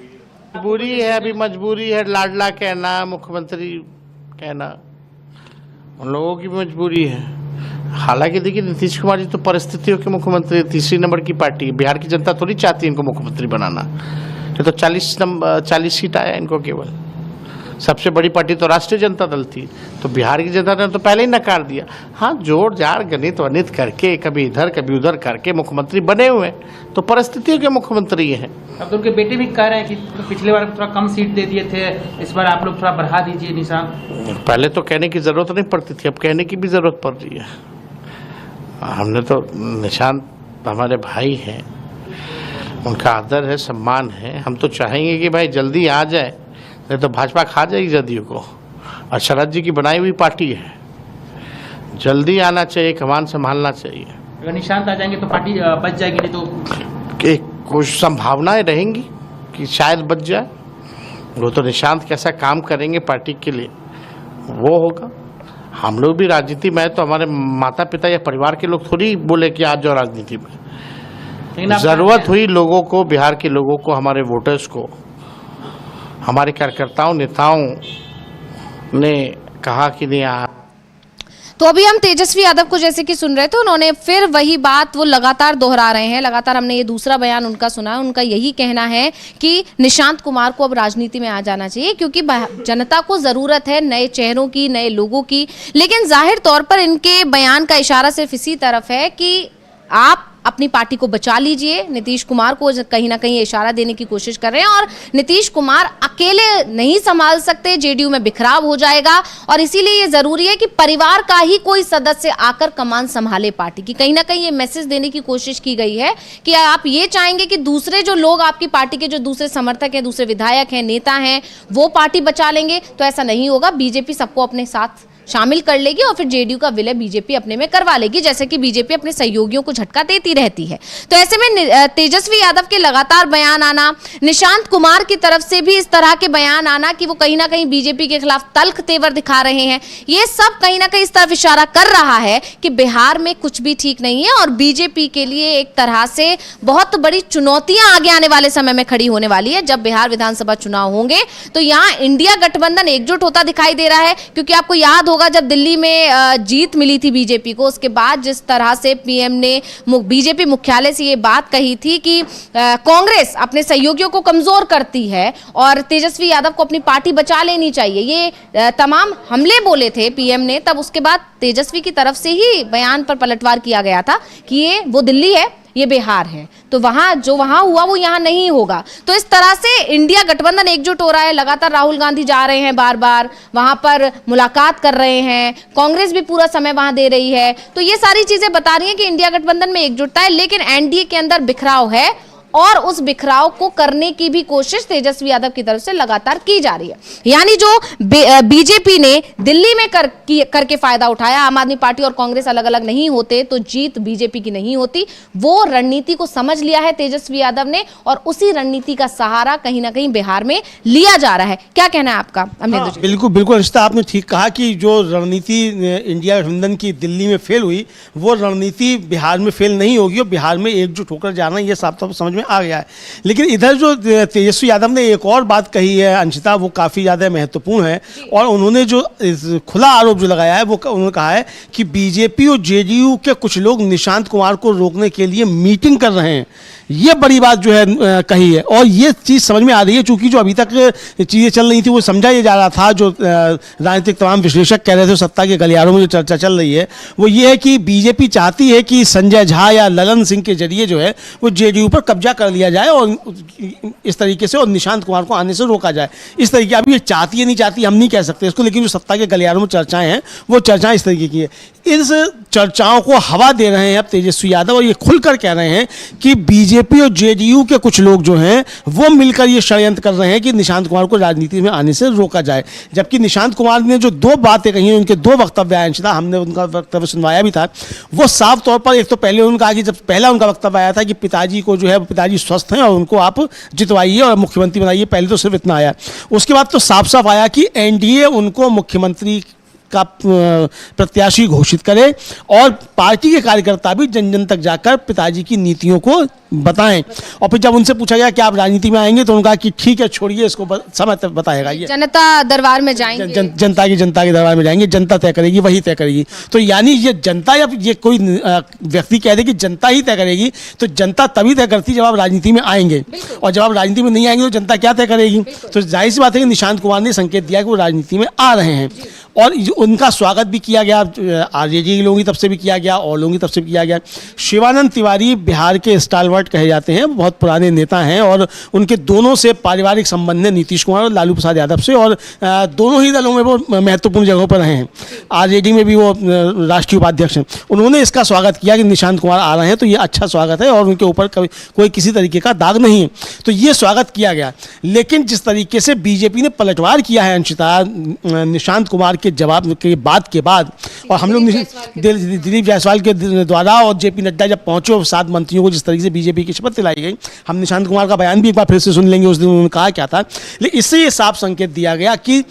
मजबूरी है, अभी मजबूरी है, लाडला कहना, मुख्यमंत्री कहना, उन लोगों की भी मजबूरी है। हालांकि देखिए, नीतीश कुमार जी तो परिस्थितियों के मुख्यमंत्री, तीसरी नंबर की पार्टी है। बिहार की जनता थोड़ी चाहती है इनको मुख्यमंत्री बनाना। ये तो 40 सीट आया इनको केवल। सबसे बड़ी पार्टी तो राष्ट्रीय जनता दल थी, तो बिहार की जनता ने तो पहले ही नकार दिया। हाँ, जोड़ जाड़ गणित वनित करके कभी इधर कभी उधर करके मुख्यमंत्री बने हुए, तो परिस्थितियों के मुख्यमंत्री हैं। अब तो उनके बेटे भी कह रहे हैं कि पिछले बार थोड़ा कम सीट दे दिए थे, इस बार आप लोग थोड़ा बढ़ा दीजिए निशान। पहले तो कहने की जरूरत नहीं पड़ती थी, अब कहने की भी जरूरत पड़ रही है। हमने तो निशान, हमारे भाई हैं, उनका आदर है, सम्मान है। हम तो चाहेंगे कि भाई जल्दी आ जाए, नहीं तो भाजपा खा जाएगी जदयू को। और शरद जी की बनाई हुई पार्टी है, जल्दी आना चाहिए, कमान संभालना चाहिए। अगर निशांत आ जाएंगे तो पार्टी बच जाएगी, नहीं तो कि कुछ संभावनाएं रहेंगी कि शायद बच जाए। वो तो निशांत कैसा काम करेंगे पार्टी के लिए, वो होगा। हम लोग भी राजनीति में, तो हमारे माता पिता या परिवार के लोग थोड़ी बोले कि आज जाओ राजनीति में। लेकिन आप जरूरत हुई लोगों को, बिहार के लोगों को, हमारे वोटर्स को, हमारे कार्यकर्ताओं नेताओं ने कहा कि नहीं आ। तो अभी हम तेजस्वी यादव को जैसे कि सुन रहे थे, उन्होंने फिर वही बात वो लगातार दोहरा रहे हैं। लगातार हमने ये दूसरा बयान उनका सुना है। उनका यही कहना है कि निशांत कुमार को अब राजनीति में आ जाना चाहिए, क्योंकि जनता को जरूरत है नए चेहरों की, नए लोगों की। लेकिन जाहिर तौर पर इनके बयान का इशारा सिर्फ इसी तरफ है कि आप अपनी पार्टी को बचा लीजिए। नीतीश कुमार को कहीं ना कहीं इशारा देने की कोशिश कर रहे हैं, और नीतीश कुमार अकेले नहीं संभाल सकते, जेडीयू में बिखराव हो जाएगा, और इसीलिए ये जरूरी है कि परिवार का ही कोई सदस्य आकर कमान संभाले पार्टी की। कहीं ना कहीं ये मैसेज देने की कोशिश की गई है कि आप ये चाहेंगे कि दूसरे जो लोग आपकी पार्टी के, जो दूसरे समर्थक हैं, दूसरे विधायक हैं, नेता हैं, वो पार्टी बचा लेंगे, तो ऐसा नहीं होगा। बीजेपी सबको अपने साथ शामिल कर लेगी और फिर जेडीयू का विलय बीजेपी अपने में करवा लेगी, जैसे कि बीजेपी अपने सहयोगियों को झटका देती रहती है। तो ऐसे में तेजस्वी यादव के लगातार बयान आना, निशांत कुमार की तरफ से भी इस तरह के बयान आना कि वो कहीं ना कहीं बीजेपी के खिलाफ तल्ख तेवर दिखा रहे हैं, ये सब कहीं ना कहीं इस तरफ इशारा कर रहा है कि बिहार में कुछ भी ठीक नहीं है, और बीजेपी के लिए एक तरह से बहुत बड़ी चुनौतियां आगे आने वाले समय में खड़ी होने वाली है। जब बिहार विधानसभा चुनाव होंगे तो यहाँ इंडिया गठबंधन एकजुट होता दिखाई दे रहा है, क्योंकि आपको याद जब दिल्ली में जीत मिली थी बीजेपी को, उसके बाद जिस तरह से पीएम ने बीजेपी मुख्यालय से ये बात कही थी कि कांग्रेस अपने सहयोगियों को कमजोर करती है और तेजस्वी यादव को अपनी पार्टी बचा लेनी चाहिए, ये तमाम हमले बोले थे पीएम ने। तब उसके बाद तेजस्वी की तरफ से ही बयान पर पलटवार किया गया था कि ये वो दिल्ली है, ये बिहार है, तो वहां जो वहां हुआ वो यहां नहीं होगा। तो इस तरह से इंडिया गठबंधन एकजुट हो रहा है। लगातार राहुल गांधी जा रहे हैं, बार बार वहां पर मुलाकात कर रहे हैं, कांग्रेस भी पूरा समय वहां दे रही है। तो ये सारी चीजें बता रही हैं कि इंडिया गठबंधन में एकजुटता है, लेकिन एनडीए के अंदर बिखराव है, और उस बिखराव को करने की भी कोशिश तेजस्वी यादव की तरफ से लगातार की जा रही है। यानी जो बीजेपी ने दिल्ली में करके फायदा उठाया, आम आदमी पार्टी और कांग्रेस अलग अलग नहीं होते तो जीत बीजेपी की नहीं होती, वो रणनीति को समझ लिया है तेजस्वी यादव ने, और उसी रणनीति का सहारा कहीं ना कहीं बिहार में लिया जा रहा है। क्या कहना है आपका अमलेंदु जी? बिल्कुल बिल्कुल रिश्ता, आपने ठीक कहा कि जो रणनीति इंडिया गठबंधन की दिल्ली में फेल हुई, वो रणनीति बिहार में फेल नहीं होगी, और बिहार में एकजुट होकर जाना, ये साफ तौर पर समझ में आ गया है। लेकिन इधर जो तेजस्वी यादव ने एक और बात कही है अंशिता, वो काफ़ी ज़्यादा महत्वपूर्ण है, और उन्होंने जो खुला आरोप जो लगाया है, वो उन्होंने कहा है कि बीजेपी और जेडीयू के कुछ लोग निशांत कुमार को रोकने के लिए मीटिंग कर रहे हैं। ये बड़ी बात जो है कही है, और ये चीज़ समझ में आ रही है, चूंकि जो अभी तक चीज़ें चल रही थी वो समझा ये जा रहा था, जो राजनीतिक तमाम विश्लेषक कह रहे थे, सत्ता के गलियारों में जो चर्चा चल रही है वो ये है कि बीजेपी चाहती है कि संजय झा या ललन सिंह के जरिए जो है वो जेडीयू पर कब्जा कर लिया जाए, और इस तरीके से, और निशांत कुमार को आने से रोका जाए। इस तरीके, अभी ये चाहती है नहीं चाहती हम नहीं कह सकते इसको, लेकिन जो सत्ता के गलियारों में चर्चाएं हैं वो चर्चाएं इस तरीके की है। इस चर्चाओं को हवा दे रहे हैं अब तेजस्वी यादव, और ये खुलकर कह रहे हैं कि बीजेपी और जेडीयू के कुछ लोग जो हैं वो मिलकर ये षड्यंत्र कर रहे हैं कि निशांत कुमार को राजनीति में आने से रोका जाए। जबकि निशांत कुमार ने जो दो बातें कही, उनके दो वक्तव्य आए, हमने उनका वक्तव्य सुनवाया भी था, वो साफ तौर पर, एक तो पहले उन्होंने कहा कि जब पहला उनका वक्तव्य आया था कि पिताजी को जो है, पिताजी स्वस्थ हैं और उनको आप जितवाइए और मुख्यमंत्री बनाइए, पहले तो सिर्फ इतना आया। उसके बाद तो साफ साफ आया कि एनडीए उनको मुख्यमंत्री का प्रत्याशी घोषित करे और पार्टी के कार्यकर्ता भी जन जन तक जाकर पिताजी की नीतियों को बताएं। और फिर जब उनसे पूछा गया कि आप राजनीति में आएंगे तो उन्होंने कहा कि ठीक है, छोड़िए इसको, समय तक बताएगा। ये जनता दरबार में जाएंगे, जनता के दरबार में जाएंगे, जनता तय करेगी, वही तय करेगी। तो यानी ये जनता, या ये कोई व्यक्ति कह दे कि जनता ही तय करेगी, तो जनता तभी तय करती जब आप राजनीति में आएंगे, और जब आप राजनीति में नहीं आएंगे तो जनता क्या तय करेगी। तो जाहिर सी बात है कि निशांत कुमार ने संकेत दिया कि वो राजनीति में आ रहे हैं और उनका स्वागत भी किया गया, आरजेडी के लोगों की तरफ से भी किया गया और लोगों की तरफ से भी किया गया। शिवानंद तिवारी बिहार के स्टालवर्ट कहे जाते हैं, बहुत पुराने नेता हैं और उनके दोनों से पारिवारिक संबंध है, नीतीश कुमार और लालू प्रसाद यादव से, और दोनों ही दलों में वो महत्वपूर्ण जगहों पर रहे हैं। आरजेडी में भी वो राष्ट्रीय उपाध्यक्ष हैं। उन्होंने इसका स्वागत किया कि निशांत कुमार आ रहे हैं, तो ये अच्छा स्वागत है और उनके ऊपर कोई किसी तरीके का दाग नहीं है, तो ये स्वागत किया गया। लेकिन जिस तरीके से बीजेपी ने पलटवार किया है अंशिता, निशांत कुमार के जवाब के बाद और हम लोग दिलीप जायसवाल के द्वारा और जेपी नड्डा जब पहुंचे और 7 मंत्रियों को जिस तरीके से बीजेपी की शपथ दिलाई गई, हम निशांत कुमार का बयान भी एक बार फिर से सुन लेंगे, उस दिन उन्होंने कहा क्या था। लेकिन इससे ये साफ संकेत दिया गया कि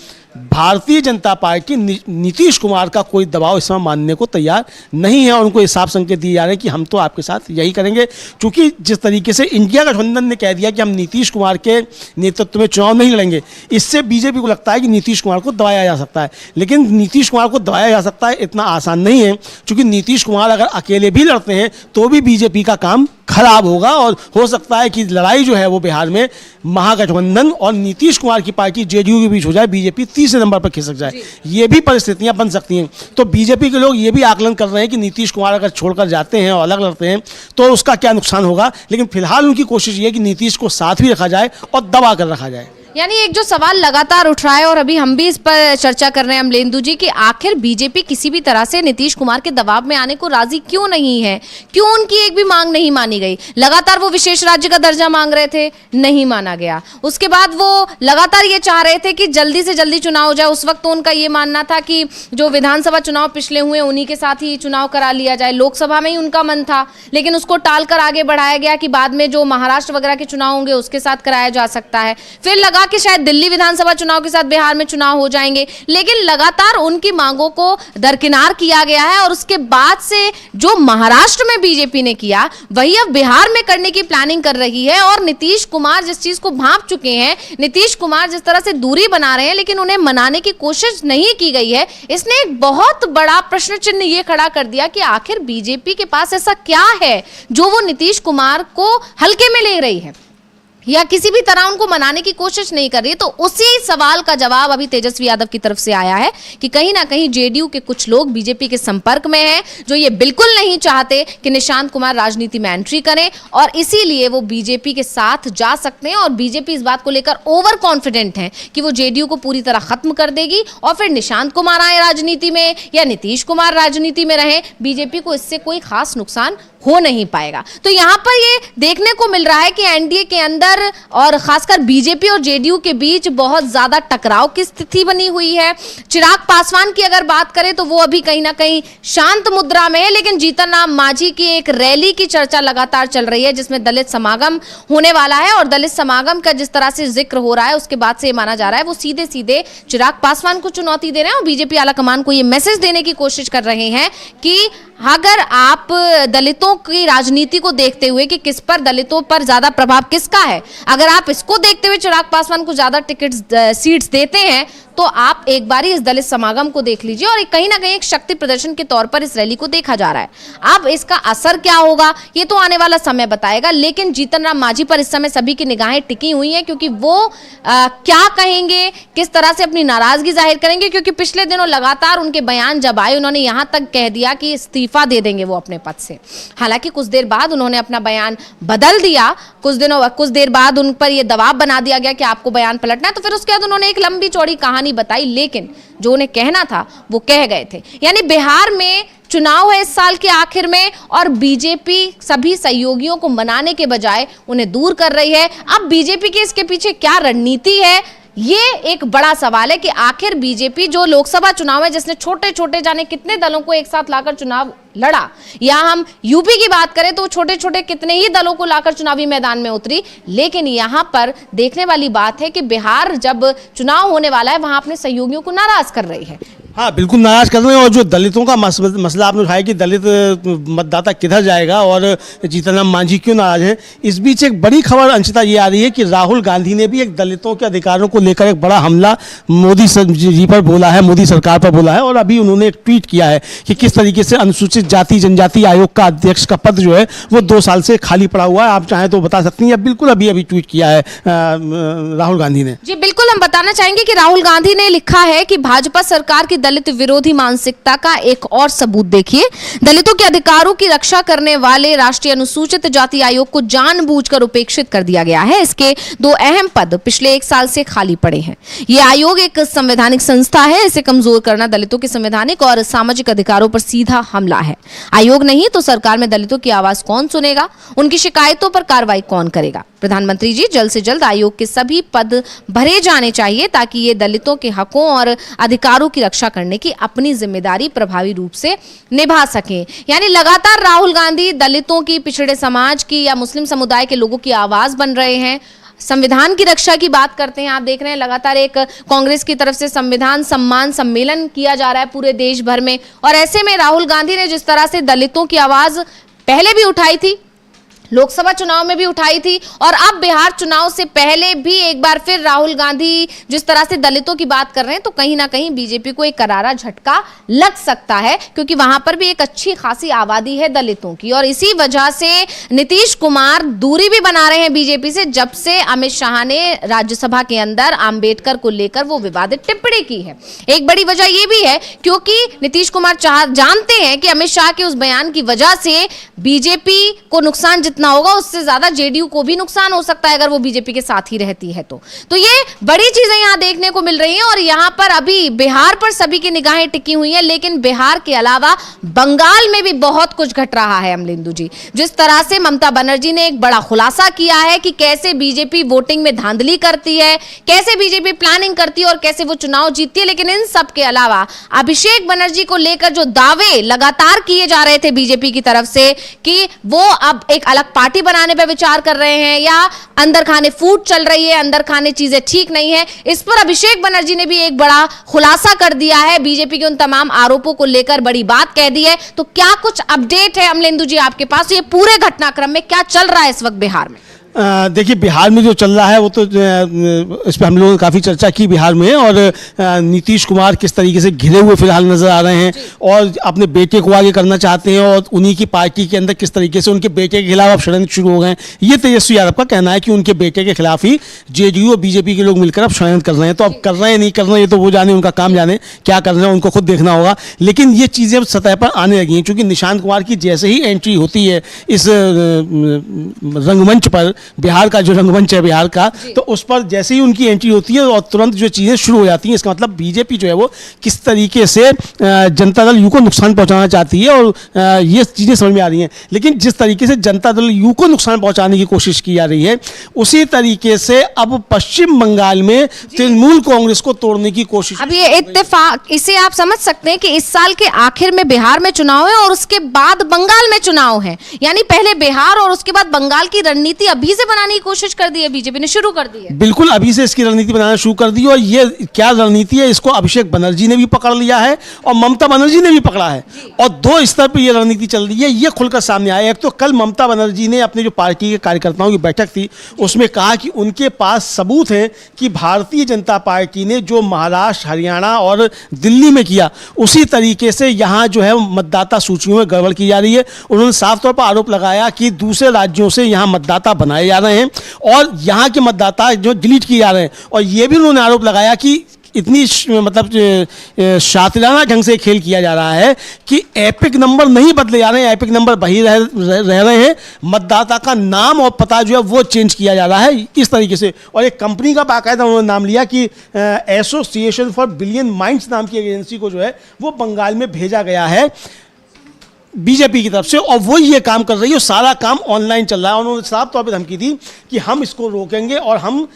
भारतीय जनता पार्टी नीतीश कुमार का कोई दबाव इस समय मानने को तैयार नहीं है और उनको ये साफ संकेत दिए जा रहे हैं कि हम तो आपके साथ यही करेंगे। क्योंकि जिस तरीके से इंडिया गठबंधन ने कह दिया कि हम नीतीश कुमार के नेतृत्व में चुनाव नहीं लड़ेंगे, इससे बीजेपी को लगता है कि नीतीश कुमार को दबाया जा सकता है। लेकिन नीतीश कुमार को दबाया जा सकता है इतना आसान नहीं है, क्योंकि नीतीश कुमार अगर अकेले भी लड़ते हैं तो भी बीजेपी का काम खराब होगा और हो सकता है कि लड़ाई जो है वो बिहार में महागठबंधन और नीतीश कुमार की पार्टी जेडीयू के बीच हो जाए, बीजेपी तीसरे नंबर पर खिसक जाए, ये भी परिस्थितियां बन सकती हैं। तो बीजेपी के लोग ये भी आकलन कर रहे हैं कि नीतीश कुमार अगर छोड़कर जाते हैं और अलग लड़ते हैं तो उसका क्या नुकसान होगा। लेकिन फिलहाल उनकी कोशिश ये है कि नीतीश को साथ भी रखा जाए और दबा कर रखा जाए। यानी एक जो सवाल लगातार उठ रहा है और अभी हम भी इस पर चर्चा कर रहे हैं अमलेंदु जी, कि आखिर बीजेपी किसी भी तरह से नीतीश कुमार के दबाव में आने को राजी क्यों नहीं है, क्यों उनकी एक भी मांग नहीं मानी गई। लगातार वो विशेष राज्य का दर्जा मांग रहे थे, नहीं माना गया। उसके बाद वो लगातार ये चाह रहे थे कि जल्दी से जल्दी चुनाव हो जाए। उस वक्त तो उनका ये मानना था कि जो विधानसभा चुनाव पिछले हुए उन्हीं के साथ ही चुनाव करा लिया जाए, लोकसभा में ही उनका मन था, लेकिन उसको टालकर आगे बढ़ाया गया कि बाद में जो महाराष्ट्र वगैरह के चुनाव होंगे उसके साथ कराया जा सकता है। फिर लगा कि शायद दिल्ली विधानसभा चुनाव के साथ बिहार में चुनाव हो जाएंगे, लेकिन लगातार उनकी मांगों को दरकिनार किया गया है। और उसके बाद से जो महाराष्ट्र में बीजेपी ने किया वही अब बिहार में करने की प्लानिंग कर रही है। और नीतीश कुमार जिस चीज को भांप चुके हैं, नीतीश कुमार जिस तरह से दूरी बना रहे हैं लेकिन उन्हें मनाने की कोशिश नहीं की गई है, इसने एक बहुत बड़ा प्रश्न चिन्ह ये खड़ा कर दिया कि आखिर बीजेपी के पास ऐसा क्या है जो वो नीतीश कुमार को हल्के में ले रही है या किसी भी तरह उनको मनाने की कोशिश नहीं कर रही है। तो उसी सवाल का जवाब अभी तेजस्वी यादव की तरफ से आया है कि कहीं ना कहीं जेडीयू के कुछ लोग बीजेपी के संपर्क में हैं जो ये बिल्कुल नहीं चाहते कि निशांत कुमार राजनीति में एंट्री करें, और इसीलिए वो बीजेपी के साथ जा सकते हैं। और बीजेपी इस बात को लेकर ओवर कॉन्फिडेंट है कि वो जेडीयू को पूरी तरह खत्म कर देगी और फिर निशांत कुमार आए राजनीति में या नीतीश कुमार राजनीति में रहे, बीजेपी को इससे कोई खास नुकसान हो नहीं पाएगा। तो यहां पर ये देखने को मिल रहा है कि एनडीए के अंदर और खासकर बीजेपी और जेडीयू के बीच बहुत ज्यादा टकराव की स्थिति बनी हुई है। चिराग पासवान की अगर बात करें तो वो अभी कहीं ना कहीं शांत मुद्रा में है, लेकिन जीतन राम मांझी की एक रैली की चर्चा लगातार चल रही है जिसमें दलित समागम होने वाला है। और दलित समागम का जिस तरह से जिक्र हो रहा है उसके बाद से ये माना जा रहा है वो सीधे सीधे चिराग पासवान को चुनौती दे रहे हैं और बीजेपी आलाकमान को ये मैसेज देने की कोशिश कर रहे हैं कि अगर आप दलितों की राजनीति को देखते हुए कि किस पर दलितों पर ज्यादा प्रभाव किसका है, अगर आप इसको देखते हुए चिराग पासवान को ज्यादा सीट्स देते हैं तो आप एक बारी इस दलित समागम को देख लीजिए। और कहीं ना कहीं एक शक्ति प्रदर्शन के तौर पर इस रैली को देखा जा रहा है। अब इसका असर क्या होगा ये तो आने वाला समय बताएगा, लेकिन जीतन राम मांझी पर इस समय सभी की निगाहें टिकी हुई हैं क्योंकि वो क्या कहेंगे, किस तरह से अपनी नाराजगी जाहिर करेंगे। क्योंकि पिछले दिनों लगातार उनके बयान जब आए उन्होंने यहां तक कह दिया कि इस्तीफा दे देंगे वो अपने पद से। हालांकि कुछ देर बाद उन्होंने अपना बयान बदल दिया, कुछ देर बाद उन पर यह दबाव बना दिया गया कि आपको बयान पलटना है, तो फिर उसके बाद उन्होंने एक लंबी चौड़ी कहानी बताई, लेकिन जो उन्हें कहना था वो कह गए थे। यानी बिहार में चुनाव है इस साल के आखिर में और बीजेपी सभी सहयोगियों को मनाने के बजाय उन्हें दूर कर रही है। अब बीजेपी की इसके पीछे क्या रणनीति है ये एक बड़ा सवाल है कि आखिर बीजेपी जो लोकसभा चुनाव है जिसने छोटे छोटे जाने कितने दलों को एक साथ लाकर चुनाव लड़ा, या हम यूपी की बात करें तो छोटे छोटे कितने ही दलों को लाकर चुनावी मैदान में उतरी। लेकिन यहां पर देखने वाली बात है कि बिहार जब चुनाव होने वाला है वहां अपने सहयोगियों को नाराज कर रही है। हाँ बिल्कुल नाराज कर रहे हैं। और जो दलितों का मसला आपने उठाया कि दलित मतदाता किधर जाएगा और जीतनराम मांझी क्यों नाराज है, इस बीच एक बड़ी खबर अंशिता ये आ रही है कि राहुल गांधी ने भी एक दलितों के अधिकारों को लेकर एक बड़ा हमला मोदी जी पर बोला है, मोदी सरकार पर बोला है। और अभी उन्होंने एक ट्वीट किया है कि किस तरीके से अनुसूचित जाति जनजाति आयोग का अध्यक्ष का पद जो है वो 2 साल से खाली पड़ा हुआ है। आप चाहें तो बता सकती हैं। बिल्कुल अभी ट्वीट किया है राहुल गांधी ने। जी बिल्कुल, हम बताना चाहेंगे कि राहुल गांधी ने लिखा है कि भाजपा सरकार की दलित विरोधी मानसिकता का एक और सबूत देखिए। दलितों के अधिकारों की रक्षा करने वाले राष्ट्रीय अनुसूचित जाति आयोग को जानबूझकर उपेक्षित कर दिया गया है। इसके 2 अहम पद पिछले 1 साल से खाली पड़े हैं। यह आयोग एक संवैधानिक संस्था है। इसे कमजोर करना दलितों के संवैधानिक और सामाजिक अधिकारों पर सीधा हमला है। आयोग नहीं तो सरकार में दलितों की आवाज कौन सुनेगा? उनकी शिकायतों पर कार्रवाई कौन करेगा? प्रधानमंत्री जी जल्द से जल्द आयोग के सभी पद भरे जाने चाहिए ताकि ये दलितों के हकों और अधिकारों की रक्षा करने की अपनी जिम्मेदारी प्रभावी रूप से निभा सकें। यानी लगातार राहुल गांधी दलितों की, पिछड़े समाज की या मुस्लिम समुदाय के लोगों की आवाज बन रहे हैं। संविधान की रक्षा की बात करते हैं। आप देख रहे हैं लगातार एक कांग्रेस की तरफ से संविधान सम्मान सम्मेलन किया जा रहा है पूरे देश भर में। और ऐसे में राहुल गांधी ने जिस तरह से दलितों की आवाज पहले भी उठाई थी, लोकसभा चुनाव में भी उठाई थी, और अब बिहार चुनाव से पहले भी एक बार फिर राहुल गांधी जिस तरह से दलितों की बात कर रहे हैं, तो कहीं ना कहीं बीजेपी को एक करारा झटका लग सकता है, क्योंकि वहां पर भी एक अच्छी खासी आबादी है दलितों की। और इसी वजह से नीतीश कुमार दूरी भी बना रहे हैं बीजेपी से, जब से अमित शाह ने राज्यसभा के अंदर अंबेडकर को लेकर वो विवादित टिप्पणी की है। एक बड़ी वजह यह भी है क्योंकि नीतीश कुमार जानते हैं कि अमित शाह के उस बयान की वजह से बीजेपी को नुकसान ना होगा, उससे ज्यादा जेडीयू को भी नुकसान हो सकता है अगर वो बीजेपी के साथ ही रहती है तो ये बड़ी चीजें यहां देखने को मिल रही हैं। और यहां पर अभी बिहार पर सभी की निगाहें टिकी हुई हैं, लेकिन बिहार के अलावा बंगाल में भी बहुत कुछ घट रहा है अमलेंदु जी। जिस तरह से ममता बनर्जी ने एक बड़ा खुलासा किया है कि कैसे बीजेपी वोटिंग में धांधली करती है, कैसे बीजेपी प्लानिंग करती है और कैसे वो चुनाव जीतती है। लेकिन इन सब के अलावा अभिषेक बनर्जी को लेकर जो दावे लगातार किए जा रहे थे बीजेपी की तरफ से कि वो अब एक अलग पार्टी बनाने पर विचार कर रहे हैं या अंदर खाने फूट चल रही है, अंदर खाने चीजें ठीक नहीं है, इस पर अभिषेक बनर्जी ने भी एक बड़ा खुलासा कर दिया है। बीजेपी के उन तमाम आरोपों को लेकर बड़ी बात कह दी है। तो क्या कुछ अपडेट है अमलेंदु जी आपके पास? ये पूरे घटनाक्रम में क्या चल रहा है इस वक्त बिहार में? देखिए बिहार में जो चल रहा है वो तो इस पर हम लोगों ने काफ़ी चर्चा की बिहार में। और नीतीश कुमार किस तरीके से घिरे हुए फिलहाल नजर आ रहे हैं और अपने बेटे को आगे करना चाहते हैं, और उन्हीं की पार्टी के अंदर किस तरीके से उनके बेटे के खिलाफ अब षड्यंत्र शुरू हो गए हैं। ये तेजस्वी यादव का कहना है कि उनके बेटे के खिलाफ ही जेडीयू और बीजेपी के लोग मिलकर अब षड्यंत्र कर रहे हैं। तो अब कर रहे हैं नहीं कर रहे हैं ये तो वो जाने, उनका काम जाने, क्या कर रहे हैं उनको खुद देखना होगा। लेकिन ये चीज़ें अब सतह पर आने लगी हैं, क्योंकि निशांत कुमार की जैसे ही एंट्री होती है इस रंगमंच पर, बिहार का जो रंगमंच है बिहार का, तो उस पर जैसे ही उनकी एंट्री होती है और तुरंत जो चीज़ें शुरू हो जाती हैं। इसका मतलब बीजेपी जो है वो किस तरीके से जनता दल यू को नुकसान पहुंचाना चाहती है, और ये चीज़ें समझ में आ रही हैं। लेकिन जिस तरीके से जनता दल यू को नुकसान पहुंचाने की कोशिश की जा रही है, उसी तरीके से अब पश्चिम बंगाल में तृणमूल कांग्रेस को तोड़ने की कोशिश। अब ये इत्तेफाक, इसे आप समझ सकते हैं कि इस साल के आखिर में बिहार में चुनाव है और उसके बाद बंगाल में चुनाव है। यानी पहले बिहार और उसके बाद बंगाल की रणनीति अभी से बनाने की कोशिश कर दी है, बीजेपी ने शुरू कर दी है। बिल्कुल अभी से इसकी रणनीति बनाना शुरू कर दी। और ये क्या रणनीति है, इसको अभिषेक बनर्जी ने भी पकड़ लिया है और ममता बनर्जी ने भी पकड़ा है, और 2 स्तर पर यह रणनीति चल रही है। ये खुलकर सामने आया। एक तो कल ममता बनर्जी ने अपने जो पार्टी के कार्यकर्ताओं की बैठक थी उसमें कहा कि उनके पास सबूत है कि भारतीय जनता पार्टी ने जो महाराष्ट्र, हरियाणा और दिल्ली में किया, उसी तरीके से यहाँ जो है मतदाता सूचियों में गड़बड़ की जा रही है। उन्होंने साफ तौर पर आरोप लगाया कि दूसरे राज्यों से यहाँ मतदाता बनाए जा रहे हैं और यहाँ के मतदाता जो डिलीट किए जा रहे हैं। और ये भी उन्होंने आरोप लगाया कि इतनी मतलब शातिराना ढंग से खेल किया जा रहा है कि एपिक नंबर नहीं बदले जा रहे हैं, एपिक नंबर वही रह रहे हैं, मतदाता का नाम और पता जो है वो चेंज किया जा रहा है इस तरीके से। और एक कंपनी का बाकायदा उन्होंने नाम लिया कि एसोसिएशन फॉर बिलियन माइंड्स नाम की एजेंसी को जो है वो बंगाल में भेजा गया है बीजेपी की तरफ से, और वो ये काम कर रही है। सारा काम ऑनलाइन चल रहा है। उन्होंने साफ तौर पर धमकी दी कि हम इसको रोकेंगे और हम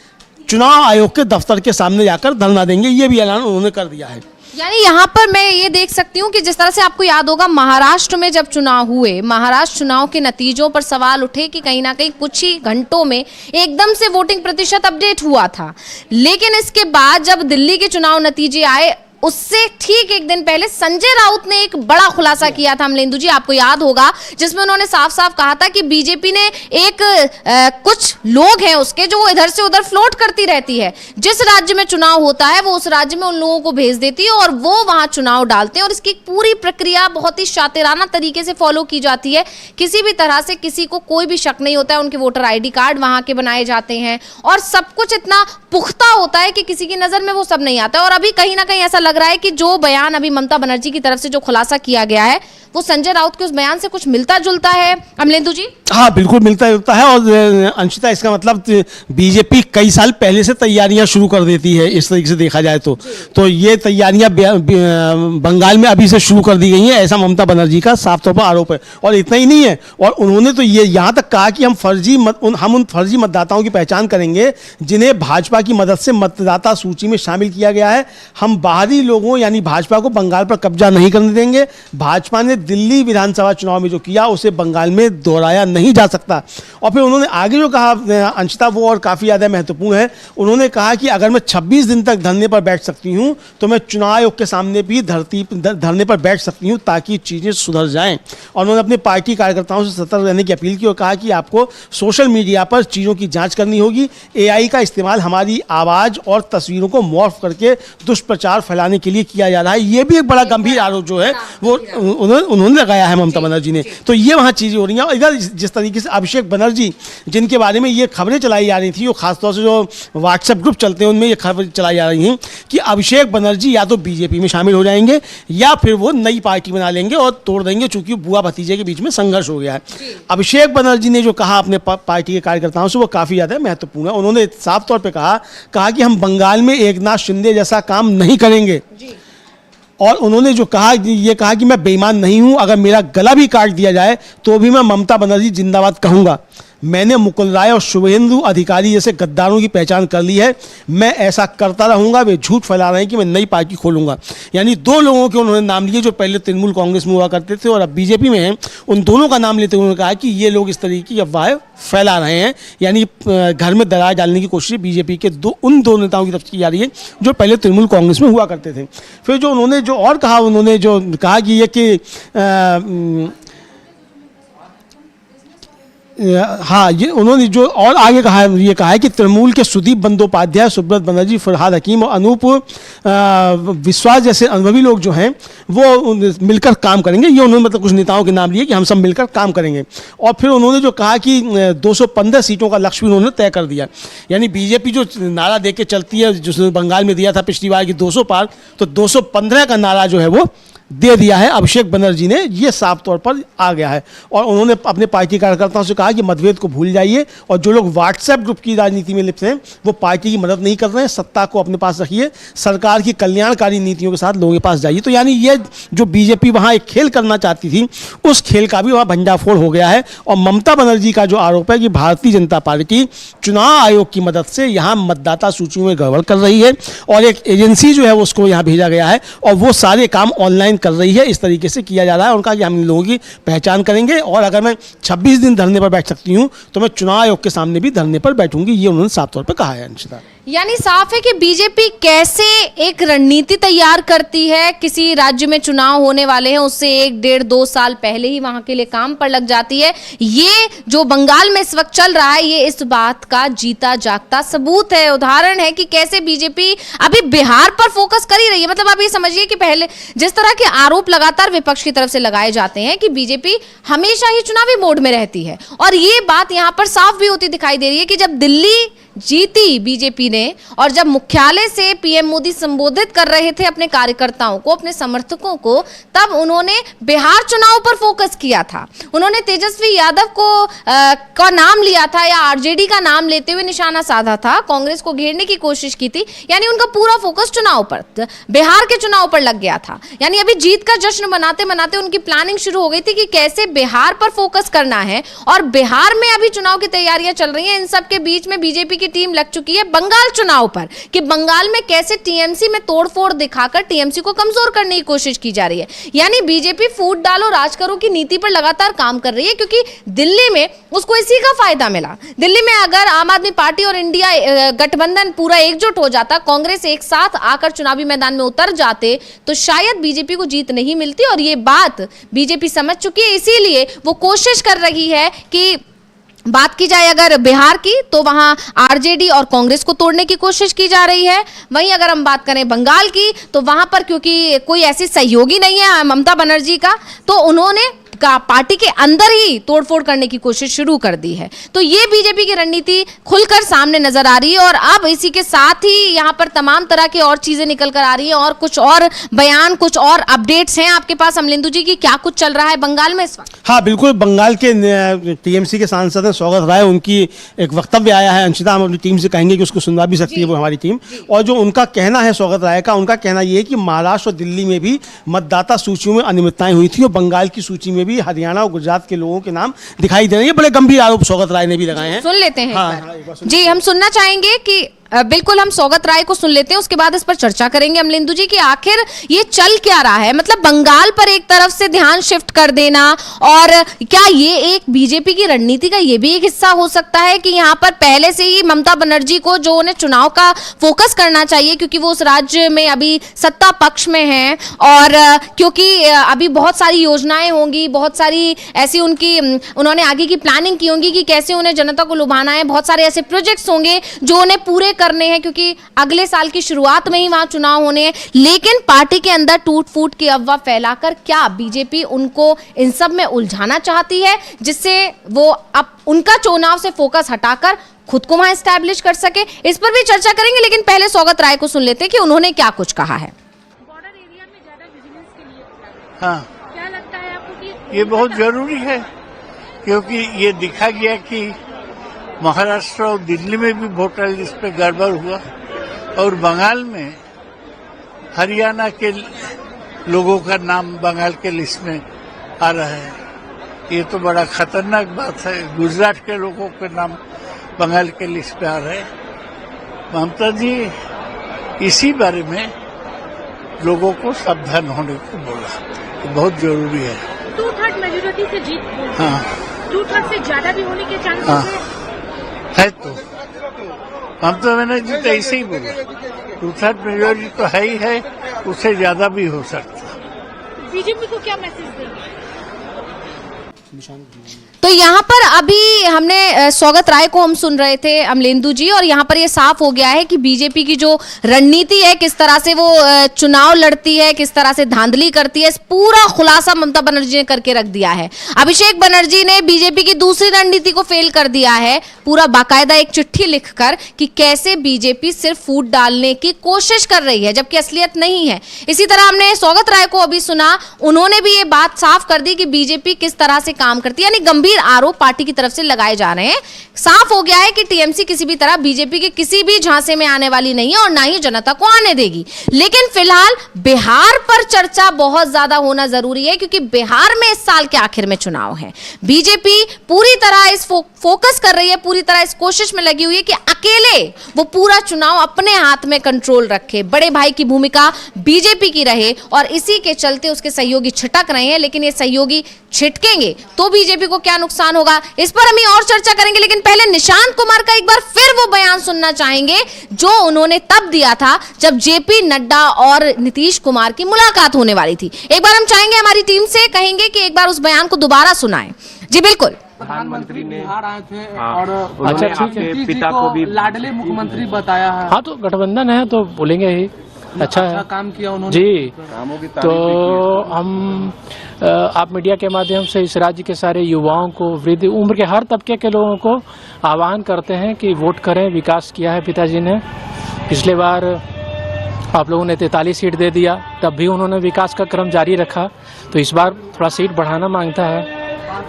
चुनाव आयोग के दफ्तर के सामने जाकर धरना देंगे। ये भी ऐलान उन्होंने कर दिया है। यानी यहाँ पर मैं ये देख सकती हूँ कि जिस तरह से आपको याद होगा महाराष्ट्र में जब चुनाव हुए, महाराष्ट्र चुनाव के नतीजों पर सवाल उठे कि कहीं ना कहीं कुछ ही घंटों में एकदम से वोटिंग प्रतिशत अपडेट हुआ था। लेकिन इसके बाद जब दिल्ली के चुनाव नतीजे आए, उससे ठीक एक दिन पहले संजय राउत ने एक बड़ा खुलासा किया था अमलेंदु जी, आपको याद होगा, जिसमें उन्होंने साफ साफ कहा था कि बीजेपी ने कुछ लोग हैं उसके जो वो इधर से उधर फ्लोट करती रहती है, जिस राज्य में चुनाव होता है वो उस राज्य में उन लोगों को भेज देती है और वो वहां चुनाव डालते हैं और इसकी पूरी प्रक्रिया बहुत ही शातिराना तरीके से फॉलो की जाती है। किसी भी तरह से किसी को कोई भी शक नहीं होता है, उनके वोटर ID कार्ड वहां के बनाए जाते हैं और सब कुछ इतना पुख्ता होता है कि किसी की नजर में वो सब नहीं आता है। और अभी कहीं ना कहीं ऐसा लग रहा है कि जो बयान अभी ममता बनर्जी की तरफ से जो खुलासा किया गया है वो संजय राउत के उस बयान से कुछ मिलता जुलता है अमलेंदु जी। हाँ, बिल्कुल मिलता जुलता है। और अंशिता, इसका मतलब बीजेपी कई साल पहले से तैयारियां शुरू कर देती है, इस तरीके से देखा जाए तो ये तैयारियां बंगाल में अभी से शुरू कर दी गई हैं, ऐसा ममता बनर्जी का साफ तौर पर आरोप है। और इतना ही नहीं है, और उन्होंने तो ये यहाँ तक कहा कि हम उन फर्जी मतदाताओं की पहचान करेंगे जिन्हें भाजपा की मदद से मतदाता सूची में शामिल किया गया है। हम बाहरी लोगों यानी भाजपा को बंगाल पर कब्जा नहीं करने देंगे। भाजपा ने दिल्ली विधानसभा चुनाव में जो किया उसे बंगाल में दोहराया नहीं जा सकता। और फिर उन्होंने आगे जो कहा अंशिता, वो और काफ़ी ज़्यादा महत्वपूर्ण है। उन्होंने कहा कि अगर मैं 26 दिन तक धरने पर बैठ सकती हूं तो मैं चुनाव आयोग के सामने भी धरने पर बैठ सकती हूं ताकि चीज़ें सुधर जाएं। और उन्होंने अपने पार्टी कार्यकर्ताओं से सतर्क रहने की अपील की और कहा कि आपको सोशल मीडिया पर चीज़ों की जाँच करनी होगी। AI का इस्तेमाल हमारी आवाज़ और तस्वीरों को मॉर्फ करके दुष्प्रचार फैलाने के लिए किया जा रहा है। ये भी एक बड़ा गंभीर आरोप जो है वो उन्होंने लगाया है ममता बनर्जी ने। तो ये वहाँ चीज़ें हो रही हैं। और इधर जिस तरीके से अभिषेक बनर्जी, जिनके बारे में ये खबरें चलाई जा रही थी, वो खासतौर से जो व्हाट्सएप ग्रुप चलते हैं उनमें ये खबरें चलाई जा रही हैं कि अभिषेक बनर्जी या तो बीजेपी में शामिल हो जाएंगे या फिर वो नई पार्टी बना लेंगे और तोड़ देंगे, चूंकि बुआ भतीजे के बीच में संघर्ष हो गया है। अभिषेक बनर्जी ने जो कहा अपने पार्टी के कार्यकर्ताओं से वो काफ़ी ज़्यादा महत्वपूर्ण है। उन्होंने साफ तौर पर कहा कि हम बंगाल में एकनाथ शिंदे जैसा काम नहीं करेंगे। और उन्होंने जो कहा, ये कहा कि मैं बेईमान नहीं हूं, अगर मेरा गला भी काट दिया जाए तो भी मैं ममता बनर्जी जिंदाबाद कहूंगा। मैंने मुकुल राय और शुभेंदु अधिकारी जैसे गद्दारों की पहचान कर ली है, मैं ऐसा करता रहूंगा। वे झूठ फैला रहे हैं कि मैं नई पार्टी खोलूंगा। यानी दो लोगों के उन्होंने नाम लिए जो पहले तृणमूल कांग्रेस में हुआ करते थे और अब बीजेपी में हैं। उन दोनों का नाम लेते हुए उन्होंने कहा कि ये लोग इस तरीके की अफवाहें फैला रहे हैं, यानी घर में दरार डालने की कोशिश बीजेपी के उन दो नेताओं की तरफ की जा रही है जो पहले तृणमूल कांग्रेस में हुआ करते थे। फिर जो उन्होंने जो और कहा, उन्होंने जो कहा कि ये कि हाँ, ये उन्होंने जो और आगे कहा है, ये कहा है कि तृणमूल के सुदीप बंदोपाध्याय, सुब्रत बनर्जी, फरहाद हकीम और अनूप विश्वास जैसे अनुभवी लोग जो हैं वो मिलकर काम करेंगे। ये उन्होंने मतलब कुछ नेताओं के नाम लिए कि हम सब मिलकर काम करेंगे। और फिर उन्होंने जो कहा कि 215 सीटों का लक्ष्य भी उन्होंने तय कर दिया। यानी बीजेपी जो नारा दे के चलती है, जिसने बंगाल में दिया था पिछली बार की 200 पार, तो 215 का नारा जो है वो दे दिया है अभिषेक बनर्जी ने। ये साफ तौर पर आ गया है। और उन्होंने अपने पार्टी कार्यकर्ताओं से कहा कि मतभेद को भूल जाइए और जो लोग व्हाट्सएप ग्रुप की राजनीति में लिप्त हैं वो पार्टी की मदद नहीं कर रहे हैं, सत्ता को अपने पास रखिए, सरकार की कल्याणकारी नीतियों के साथ लोगों के पास जाइए। तो यानी ये जो बीजेपी वहाँ एक खेल करना चाहती थी, उस खेल का भी वहाँ भंडाफोड़ हो गया है। और ममता बनर्जी का जो आरोप है कि भारतीय जनता पार्टी चुनाव आयोग की मदद से यहाँ मतदाता सूची में गड़बड़ कर रही है और एक एजेंसी जो है उसको यहाँ भेजा गया है और वो सारे काम ऑनलाइन कर रही है, इस तरीके से किया जा रहा है। उनका कि हम इन लोगों की पहचान करेंगे और अगर मैं 26 दिन धरने पर बैठ सकती हूं तो मैं चुनाव आयोग के सामने भी धरने पर बैठूंगी। ये उन्होंने साफ तौर पर कहा है अंशिता। यानी साफ है कि बीजेपी कैसे एक रणनीति तैयार करती है, किसी राज्य में चुनाव होने वाले हैं उससे 1-1.5-2 साल पहले ही वहां के लिए काम पर लग जाती है। ये जो बंगाल में इस वक्त चल रहा है ये इस बात का जीता जागता सबूत है, उदाहरण है कि कैसे बीजेपी अभी बिहार पर फोकस कर ही रही है। मतलब आप ये समझिए कि पहले जिस तरह के आरोप लगातार विपक्ष की तरफ से लगाए जाते हैं कि बीजेपी हमेशा ही चुनावी मोड में रहती है, और ये बात यहां पर साफ भी होती दिखाई दे रही है कि जब दिल्ली जीती बीजेपी ने और जब मुख्यालय से पीएम मोदी संबोधित कर रहे थे अपने कार्यकर्ताओं को, अपने समर्थकों को, तब उन्होंने बिहार चुनाव पर फोकस किया था। उन्होंने तेजस्वी यादव का नाम लिया था या आरजेडी का नाम लेते हुए निशाना साधा था, कांग्रेस को घेरने की कोशिश की थी। यानी उनका पूरा फोकस चुनाव पर, बिहार के चुनाव पर लग गया था। यानी अभी जीत का जश्न मनाते मनाते उनकी प्लानिंग शुरू हो गई थी कि कैसे बिहार पर फोकस करना है, और बिहार में अभी चुनाव की तैयारियां चल रही हैं। इन सब के बीच में बीजेपी की टीम लग चुकी है बंगाल चुनाव पर कि बंगाल में कैसे टीएमसी में तोड़फोड़ दिखाकर टीएमसी को कमजोर करने की कोशिश की जा रही है। यानी बीजेपी फूट डालो राज करो की नीति पर लगातार काम कर रही है, क्योंकि दिल्ली में उसको इसी का फायदा मिला। दिल्ली में अगर आम आदमी पार्टी और इंडिया गठबंधन पूरा एकजुट हो जाता, कांग्रेस एक साथ आकर चुनावी मैदान में उतर जाते, तो शायद बीजेपी को जीत नहीं मिलती। और ये बात बीजेपी समझ चुकी है, इसीलिए वो कोशिश कर रही है कि बात की जाए अगर बिहार की तो वहां आरजेडी और कांग्रेस को तोड़ने की कोशिश की जा रही है। वहीं अगर हम बात करें बंगाल की तो वहां पर क्योंकि कोई ऐसी सहयोगी नहीं है ममता बनर्जी का, तो उन्होंने पार्टी के अंदर ही तोड़फोड़ करने की कोशिश शुरू कर दी है। तो ये बीजेपी की रणनीति खुलकर सामने नजर आ रही है। और अब इसी के साथ ही यहाँ पर तमाम तरह की और चीजें निकल कर आ रही हैं और कुछ और बयान, कुछ और अपडेट्स हैं आपके पास अमलेंदु जी की, क्या कुछ चल रहा है बंगाल में इस वक्त? हाँ बिल्कुल, बंगाल के टीएमसी के सांसद हैं स्वागत राय, उनकी एक वक्तव्य आया है। अंशिता, हम अपनी टीम से कहेंगे कि उसको सुनवा भी सकती है वो हमारी टीम। और जो उनका कहना है स्वागत राय का, उनका कहना ये है कि महाराष्ट्र और दिल्ली में भी मतदाता सूचियों में अनियमितताएं हुई थी और बंगाल की सूची में भी हरियाणा और गुजरात के लोगों के नाम दिखाई दे रहे हैं। बड़े गंभीर आरोप स्वागत राय ने भी लगाए हैं। सुन लेते हैं हाँ, एक बार। जी, हम सुनना चाहेंगे कि बिल्कुल हम स्वागत राय को सुन लेते हैं, उसके बाद इस पर चर्चा करेंगे अमलेंदु जी कि आखिर ये चल क्या रहा है। मतलब बंगाल पर एक तरफ से ध्यान शिफ्ट कर देना, और क्या ये एक बीजेपी की रणनीति का ये भी एक हिस्सा हो सकता है कि यहाँ पर पहले से ही ममता बनर्जी को जो उन्हें चुनाव का फोकस करना चाहिए, क्योंकि वो उस राज्य में अभी सत्ता पक्ष में हैं और क्योंकि अभी बहुत सारी योजनाएं होंगी, बहुत सारी ऐसी उन्होंने आगे की प्लानिंग की होंगी कि कैसे उन्हें जनता को लुभाना है, बहुत सारे ऐसे प्रोजेक्ट्स होंगे जो उन्हें पूरे करने हैं, क्योंकि अगले साल की शुरुआत में ही वहां चुनाव होने हैं। लेकिन पार्टी के अंदर टूट फूट की अफवाह फैलाकर क्या बीजेपी उनको इन सब में उलझाना चाहती है, जिससे वो अब उनका चुनाव से फोकस हटाकर खुद को वहां एस्टैब्लिश कर सके? इस पर भी चर्चा करेंगे, लेकिन पहले स्वागत राय को सुन लेते हैं कि उन्होंने क्या कुछ कहा है। बॉर्डर एरिया में ज्यादा विजिलेंस के लिए हाँ, क्या लगता है आपको कि ये बहुत जरूरी है, क्योंकि ये दिखा गया कि महाराष्ट्र और दिल्ली में भी वोटर लिस्ट पे गड़बड़ हुआ और बंगाल में हरियाणा के लोगों का नाम बंगाल के लिस्ट में आ रहा है। ये तो बड़ा खतरनाक बात है। गुजरात के लोगों के नाम बंगाल के लिस्ट पे आ रहे हैं। ममता जी इसी बारे में लोगों को सावधान होने को बोला, ये बहुत जरूरी है। 2/3 मेजोरिटी से जीत, हाँ 2/3 से ज्यादा भी होने के चांसेस हाँ। है। है तो ममता बनर्जी तो ऐसे ही बोले, 2/3 मेजोरिटी तो है ही है, उससे ज्यादा भी हो सकता। बीजेपी को क्या मैसेज देंगे? तो यहाँ पर अभी हमने स्वागत राय को हम सुन रहे थे अमलेंदु जी, और यहाँ पर ये साफ हो गया है कि बीजेपी की जो रणनीति है, किस तरह से वो चुनाव लड़ती है, किस तरह से धांधली करती है, इस पूरा खुलासा ममता बनर्जी ने करके रख दिया है। अभिषेक बनर्जी ने बीजेपी की दूसरी रणनीति को फेल कर दिया है, पूरा बाकायदा एक चिट्ठी लिखकर कि कैसे बीजेपी सिर्फ फूट डालने की कोशिश कर रही है जबकि असलियत नहीं है। इसी तरह हमने स्वागत राय को अभी सुना, उन्होंने भी ये बात साफ कर दी कि बीजेपी किस तरह से काम करती है। यानी गंभीर आरोप पार्टी की तरफ से लगाए जा रहे हैं। साफ हो गया है कि टीएमसी किसी भी तरह बीजेपी के किसी भी झांसे में आने वाली नहीं है और ना ही जनता को आने देगी। लेकिन फिलहाल बिहार पर चर्चा बहुत ज्यादा होना जरूरी है, क्योंकि बिहार में इस साल के आखिर में चुनाव है। बीजेपी पूरी तरह इस फोकस कर रही है, पूरी तरह इस कोशिश में लगी हुई है कि अकेले वो पूरा चुनाव अपने हाथ में कंट्रोल रखे, बड़े भाई की भूमिका बीजेपी की रहे, और इसी के चलते उसके सहयोगी छिटक रहे हैं। लेकिन ये सहयोगी छिटकेंगे तो बीजेपी को क्या नुकसान होगा, इस पर हम और चर्चा करेंगे। लेकिन पहले निशांत कुमार का एक बार फिर वो बयान सुनना चाहेंगे जो उन्होंने तब दिया था जब जेपी नड्डा और नीतीश कुमार की मुलाकात होने वाली थी। एक बार हम चाहेंगे हमारी टीम से कहेंगे कि एक बार उस बयान को दोबारा सुनाएं। जी बिल्कुल। प्रधानमंत्री बिहार आए थे और अच्छा ठीक है, पिता को भी लाडले मुख्यमंत्री बताया है। हाँ तो गठबंधन है तो बोलेंगे ही, अच्छा काम किया उन्होंने जी। तो हम आप मीडिया के माध्यम से इस राज्य के सारे युवाओं को, वृद्ध उम्र के हर तबके के लोगों को आह्वान करते हैं कि वोट करें। विकास किया है पिताजी ने, पिछले बार आप लोगों ने 43 सीट दे दिया, तब भी उन्होंने विकास का क्रम जारी रखा। तो इस बार थोड़ा सीट बढ़ाना मांगता है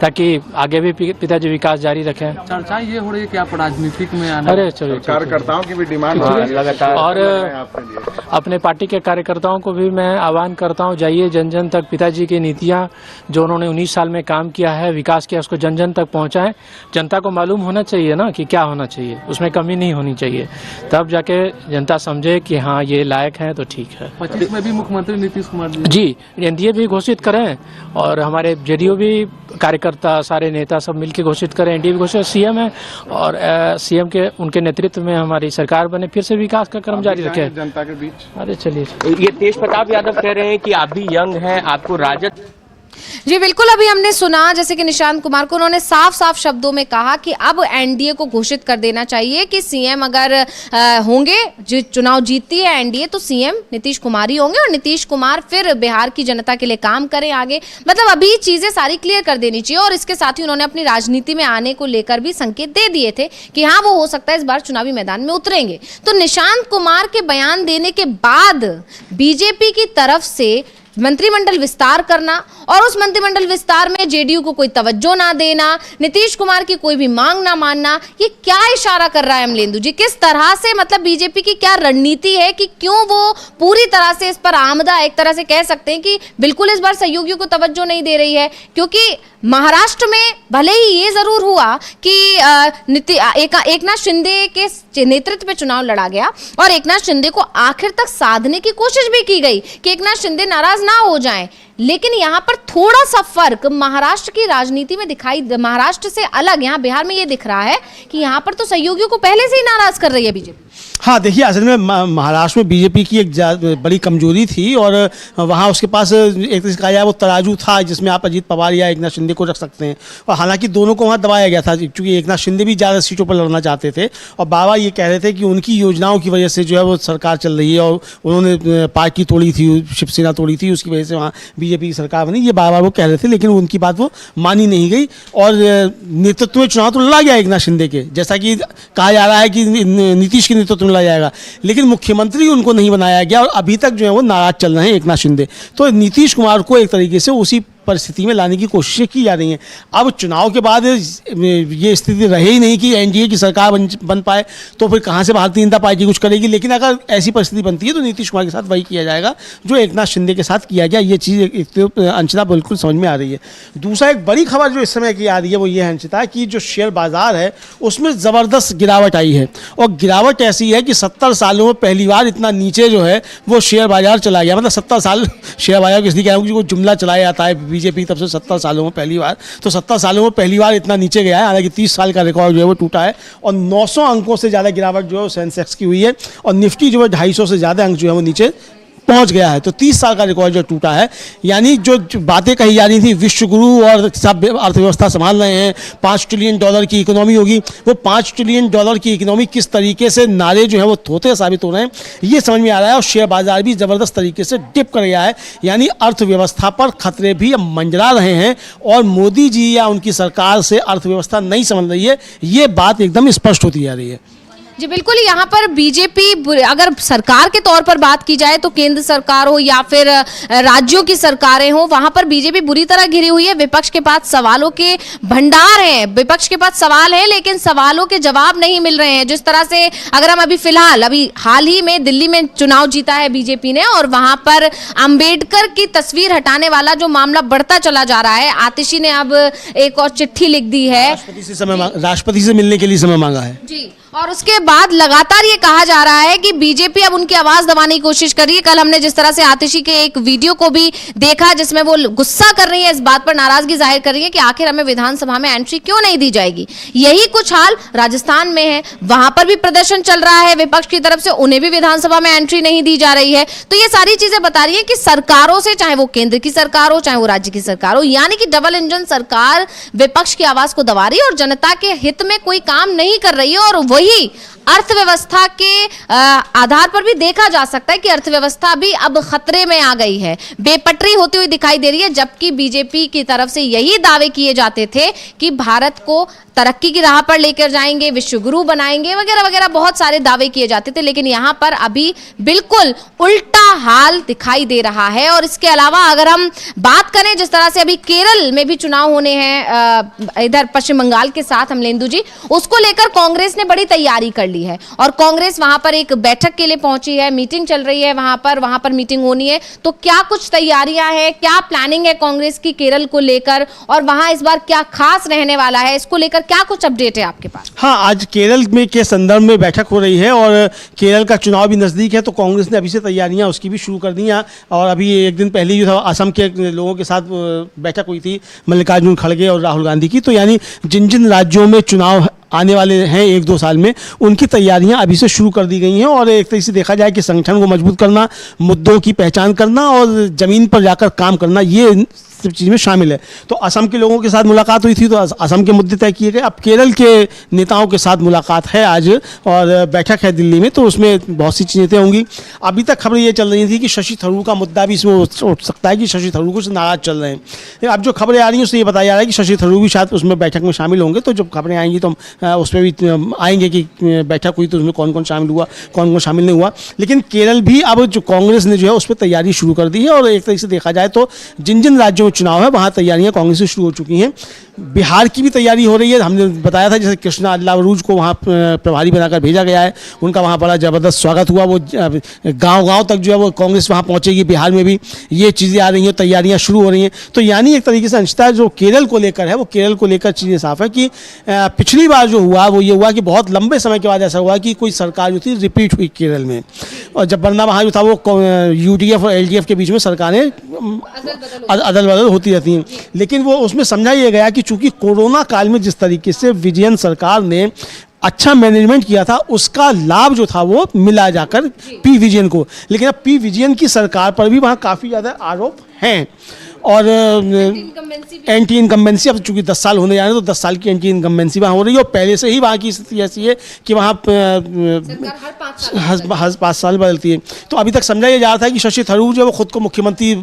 ताकि आगे भी पिताजी विकास जारी रखें। चर्चा ये हो रही है कि आप राजनीतिक में आने अरे चलो कार्यकर्ताओं की भी डिमांड लगातार, और अपने पार्टी के कार्यकर्ताओं को भी मैं आह्वान करता हूं, जाइए जन जन तक। पिताजी की नीतियां जो उन्होंने 19 साल में काम किया है, विकास किया, उसको जन जन तक पहुंचाएं। जनता को मालूम होना चाहिए ना कि क्या होना चाहिए, उसमें कमी नहीं होनी चाहिए, तब जाके जनता समझे कि हाँ ये लायक है तो ठीक है। 25 में भी मुख्यमंत्री नीतीश कुमार जी एनडीए भी घोषित करें और हमारे जेडीयू भी कार्यकर्ता सारे नेता सब मिलकर घोषित करें, एनडीए भी घोषित, सीएम है और सीएम के उनके नेतृत्व में हमारी सरकार बने, फिर से विकास का क्रम जारी रखे जनता के बीच। अरे चलिए, ये तेज प्रताप यादव कह रहे हैं कि आप भी यंग हैं, आपको राजद। जी बिल्कुल, अभी हमने सुना जैसे कि निशांत कुमार को उन्होंने साफ साफ शब्दों में कहा कि अब एनडीए को घोषित कर देना चाहिए कि सीएम अगर होंगे, जो चुनाव जीतती है एनडीए, तो सीएम नीतीश कुमार ही होंगे और नीतीश कुमार फिर बिहार की जनता के लिए काम करें आगे। मतलब अभी चीजें सारी क्लियर कर देनी चाहिए और इसके साथ ही उन्होंने अपनी राजनीति में आने को लेकर भी संकेत दे दिए थे कि हाँ वो हो सकता है इस बार चुनावी मैदान में उतरेंगे। तो निशांत कुमार के बयान देने के बाद बीजेपी की तरफ से मंत्रिमंडल विस्तार करना और उस मंत्रिमंडल विस्तार में जेडीयू को कोई तवज्जो ना देना, नीतीश कुमार की कोई भी मांग ना मानना, ये क्या इशारा कर रहा है अमलेंदु जी? किस तरह से, मतलब बीजेपी की क्या रणनीति है कि क्यों वो पूरी तरह से इस पर आमदा, एक तरह से कह सकते हैं कि बिल्कुल इस बार सहयोगियों को तवज्जो नहीं दे रही है? क्योंकि महाराष्ट्र में भले ही ये जरूर हुआ कि एकनाथ शिंदे के नेतृत्व में चुनाव लड़ा गया और एकनाथ शिंदे को आखिर तक साधने की कोशिश भी की गई कि एकनाथ शिंदे नाराज ना हो जाएं, लेकिन यहाँ पर थोड़ा सा फर्क महाराष्ट्र की राजनीति में दिखाई, महाराष्ट्र से अलग यहाँ बिहार में ये दिख रहा है कि यहाँ पर तो सहयोगियों को पहले से ही नाराज कर रही है बीजेपी। हाँ देखिए, असल में महाराष्ट्र में बीजेपी की एक बड़ी कमजोरी थी और वहाँ उसके पास एक तरह से कहा जाए वो तराजू था जिसमें आप अजीत पवार या एकनाथ शिंदे को रख सकते हैं, और हालांकि दोनों को वहाँ दबाया गया था क्योंकि एकनाथ शिंदे भी ज़्यादा सीटों पर लड़ना चाहते थे और बाबा ये कह रहे थे कि उनकी योजनाओं की वजह से जो है वो सरकार चल रही है और उन्होंने पार्टी तोड़ी थी, शिवसेना तोड़ी थी, उसकी वजह से वहाँ बीजेपी की सरकार बनी, ये बाबा वो कह रहे थे, लेकिन उनकी बात वो मानी नहीं गई और नेतृत्व में चुनाव तो लड़ा गया एकनाथ शिंदे के, जैसा कि कहा जा रहा है कि नीतीश के नेतृत्व में लड़ा जाएगा, लेकिन मुख्यमंत्री उनको नहीं बनाया गया और अभी तक जो है वो नाराज चल रहे हैं एकनाथ शिंदे। तो नीतीश कुमार को एक तरीके से उसी परिस्थिति में लाने की कोशिशें की जा रही हैं। अब चुनाव के बाद ये स्थिति रहे ही नहीं कि एनडीए की सरकार बन पाए, तो फिर कहाँ से भारतीय जनता पार्टी कुछ करेगी, लेकिन अगर ऐसी परिस्थिति बनती है तो नीतीश कुमार के साथ वही किया जाएगा जो एकनाथ शिंदे के साथ किया गया। ये चीज़ अंशिता बिल्कुल समझ में आ रही है। दूसरा एक बड़ी खबर जो इस समय की आ रही है वो ये है अंशिता कि जो शेयर बाजार है उसमें ज़बरदस्त गिरावट आई है और गिरावट ऐसी है कि 70 सालों में पहली बार इतना नीचे जो है वो शेयर बाजार चला गया। मतलब 70 साल शेयर बाजार इसलिए कह रहा हूँ कि वो जुमला चलाया जाता है बीजेपी तब से 70 सालों में पहली बार, तो 70 सालों में पहली बार इतना नीचे गया है। हालांकि 30 साल का रिकॉर्ड जो है वो टूटा है और 900 अंकों से ज़्यादा गिरावट जो है सेंसेक्स की हुई है और निफ्टी जो है 250 से ज़्यादा अंक जो है वो नीचे पहुंच गया है। तो 30 साल का रिकॉर्ड जो टूटा है, यानी जो बातें कही जा रही थी विश्व गुरु और सब अर्थव्यवस्था संभाल रहे हैं, $5 ट्रिलियन की इकोनॉमी होगी, वो $5 ट्रिलियन की इकोनॉमी किस तरीके से नारे जो है वो थोथे साबित हो रहे हैं ये समझ में आ रहा है। और शेयर बाजार भी ज़बरदस्त तरीके से डिप कर गया है, यानी अर्थव्यवस्था पर खतरे भी अब मंडरा रहे हैं और मोदी जी या उनकी सरकार से अर्थव्यवस्था नहीं संभल रही है, ये बात एकदम स्पष्ट होती जा रही है। जी बिल्कुल, यहाँ पर बीजेपी अगर सरकार के तौर पर बात की जाए तो केंद्र सरकार हो या फिर राज्यों की सरकारें हो, वहां पर बीजेपी बुरी तरह घिरी हुई है। विपक्ष के पास सवालों के भंडार हैं, विपक्ष के पास सवाल है लेकिन सवालों के जवाब नहीं मिल रहे हैं। जिस तरह से अगर हम अभी हाल ही में दिल्ली में चुनाव जीता है बीजेपी ने और वहां पर अंबेडकर की तस्वीर हटाने वाला जो मामला बढ़ता चला जा रहा है, आतिशी ने अब एक और चिट्ठी लिख दी है, राष्ट्रपति से मिलने के लिए समय मांगा है जी, और उसके बाद लगातार ये कहा जा रहा है कि बीजेपी अब उनकी आवाज दबाने की कोशिश कर रही है। कल हमने जिस तरह से आतिशी के एक वीडियो को भी देखा जिसमें वो गुस्सा कर रही है, इस बात पर नाराजगी जाहिर कर रही है कि आखिर हमें विधानसभा में एंट्री क्यों नहीं दी जाएगी। यही कुछ हाल राजस्थान में है, वहां पर भी प्रदर्शन चल रहा है विपक्ष की तरफ से, उन्हें भी विधानसभा में एंट्री नहीं दी जा रही है। तो ये सारी चीजें बता रही है कि सरकारों से, चाहे वो केंद्र की सरकार हो चाहे वो राज्य की सरकार हो, यानी कि डबल इंजन सरकार विपक्ष की आवाज को दबा रही है और जनता के हित में कोई काम नहीं कर रही है। और वही अर्थव्यवस्था के आधार पर भी देखा जा सकता है कि अर्थव्यवस्था भी अब खतरे में आ गई है, बेपटरी होती हुई दिखाई दे रही है, जबकि बीजेपी की तरफ से यही दावे किए जाते थे कि भारत को तरक्की की राह पर लेकर जाएंगे, विश्व गुरु बनाएंगे वगैरह वगैरह बहुत सारे दावे किए जाते थे। लेकिन यहाँ पर अभी बिल्कुल उल्टा हाल दिखाई दे रहा है। और इसके अलावा अगर हम बात करें जिस तरह से अभी केरल में भी चुनाव होने हैं, इधर पश्चिम बंगाल के साथ अमलेंदु जी, उसको लेकर कांग्रेस ने बड़ी तैयारी कर ली है और कांग्रेस वहां पर एक बैठक के लिए पहुंची है, मीटिंग चल रही है वहां पर मीटिंग होनी है। तो क्या कुछ तैयारियां हैं, क्या प्लानिंग है कांग्रेस की केरल को लेकर, और वहां इस बार क्या खास रहने वाला है, इसको लेकर क्या कुछ अपडेट है आपके पास? हाँ, आज केरल में के संदर्भ में बैठक हो रही है और केरल का चुनाव भी नज़दीक है, तो कांग्रेस ने अभी से तैयारियां उसकी भी शुरू कर दी हैं। और अभी एक दिन पहले जो था असम के लोगों के साथ बैठक हुई थी मल्लिकार्जुन खड़गे और राहुल गांधी की। तो यानी जिन जिन राज्यों में चुनाव आने वाले हैं 1-2 साल में, उनकी तैयारियां अभी से शुरू कर दी गई हैं। और एक तरीके से देखा जाए कि संगठन को मजबूत करना, मुद्दों की पहचान करना और ज़मीन पर जाकर काम करना, ये सब चीज़ में शामिल है। तो असम के लोगों के साथ मुलाकात हुई थी, तो असम के मुद्दे तय किए गए। अब केरल के नेताओं के साथ मुलाकात है आज और बैठक है दिल्ली में, तो उसमें बहुत सी चीज़ें होंगी। अभी तक खबरें ये चल रही थी कि शशि थरूर का मुद्दा भी इसमें उठ सकता है कि शशि थरूर कुछ नाराज चल रहे हैं। अब जो खबरें आ रही हैं उससे ये बताया जा रहा है कि शशि थरूर भी शायद उसमें बैठक में शामिल होंगे। तो जब खबरें आएंगी तो उस पर भी आएंगे कि बैठक हुई तो उसमें कौन कौन शामिल हुआ, कौन कौन शामिल नहीं हुआ। लेकिन केरल भी अब जो कांग्रेस ने जो है उस पर तैयारी शुरू कर दी है। और एक तरीके से देखा जाए तो जिन जिन राज्यों में चुनाव है वहाँ तैयारियां कांग्रेस से शुरू हो चुकी हैं। बिहार की भी तैयारी हो रही है। हमने बताया था जैसे कृष्णा अल्लावरूज को वहाँ प्रभारी बनाकर भेजा गया है, उनका वहाँ बड़ा ज़बरदस्त स्वागत हुआ। वो गांव-गांव तक जो है वो कांग्रेस वहाँ पहुँचेगी। बिहार में भी ये चीज़ें आ रही हैं, तैयारियां शुरू हो रही हैं। तो यानी एक तरीके से अंशतः जो केरल को लेकर है, वो केरल को लेकर चीज़ें साफ है कि पिछली बार जो हुआ वो ये हुआ कि बहुत लंबे समय के बाद ऐसा हुआ कि कोई सरकार जो थी रिपीट हुई केरल में। और जब वरना वहाँ जो था वो UDF और LDF के बीच में सरकारें अदल बदल होती रहती हैं। लेकिन वो उसमें समझा ये गया कि चूंकि कोरोना काल में जिस तरीके से विजयन सरकार ने अच्छा मैनेजमेंट किया था, उसका लाभ जो था वो मिला जाकर पी विजयन को। लेकिन अब पी विजयन की सरकार पर भी वहाँ काफ़ी ज़्यादा आरोप हैं और एंटी इनकम्बेंसी। अब चूंकि 10 साल होने जा रहे हैं तो 10 साल की एंटी इनकम्बेंसी वहाँ हो रही है। और पहले से ही वहाँ की स्थिति ऐसी है कि वहाँ हर 5 साल बदलती है। तो अभी तक समझा जा रहा था कि शशि थरूर जो है वो खुद को मुख्यमंत्री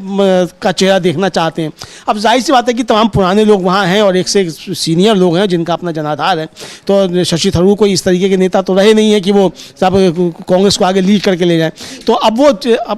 का चेहरा देखना चाहते हैं। अब जाहिर सी बात है कि तमाम पुराने लोग वहाँ हैं और एक से एक सीनियर लोग हैं जिनका अपना जनाधार है। तो शशि थरूर कोई इस तरीके के नेता तो रहे नहीं है कि वो सब कांग्रेस को आगे लीड करके ले जाए। तो अब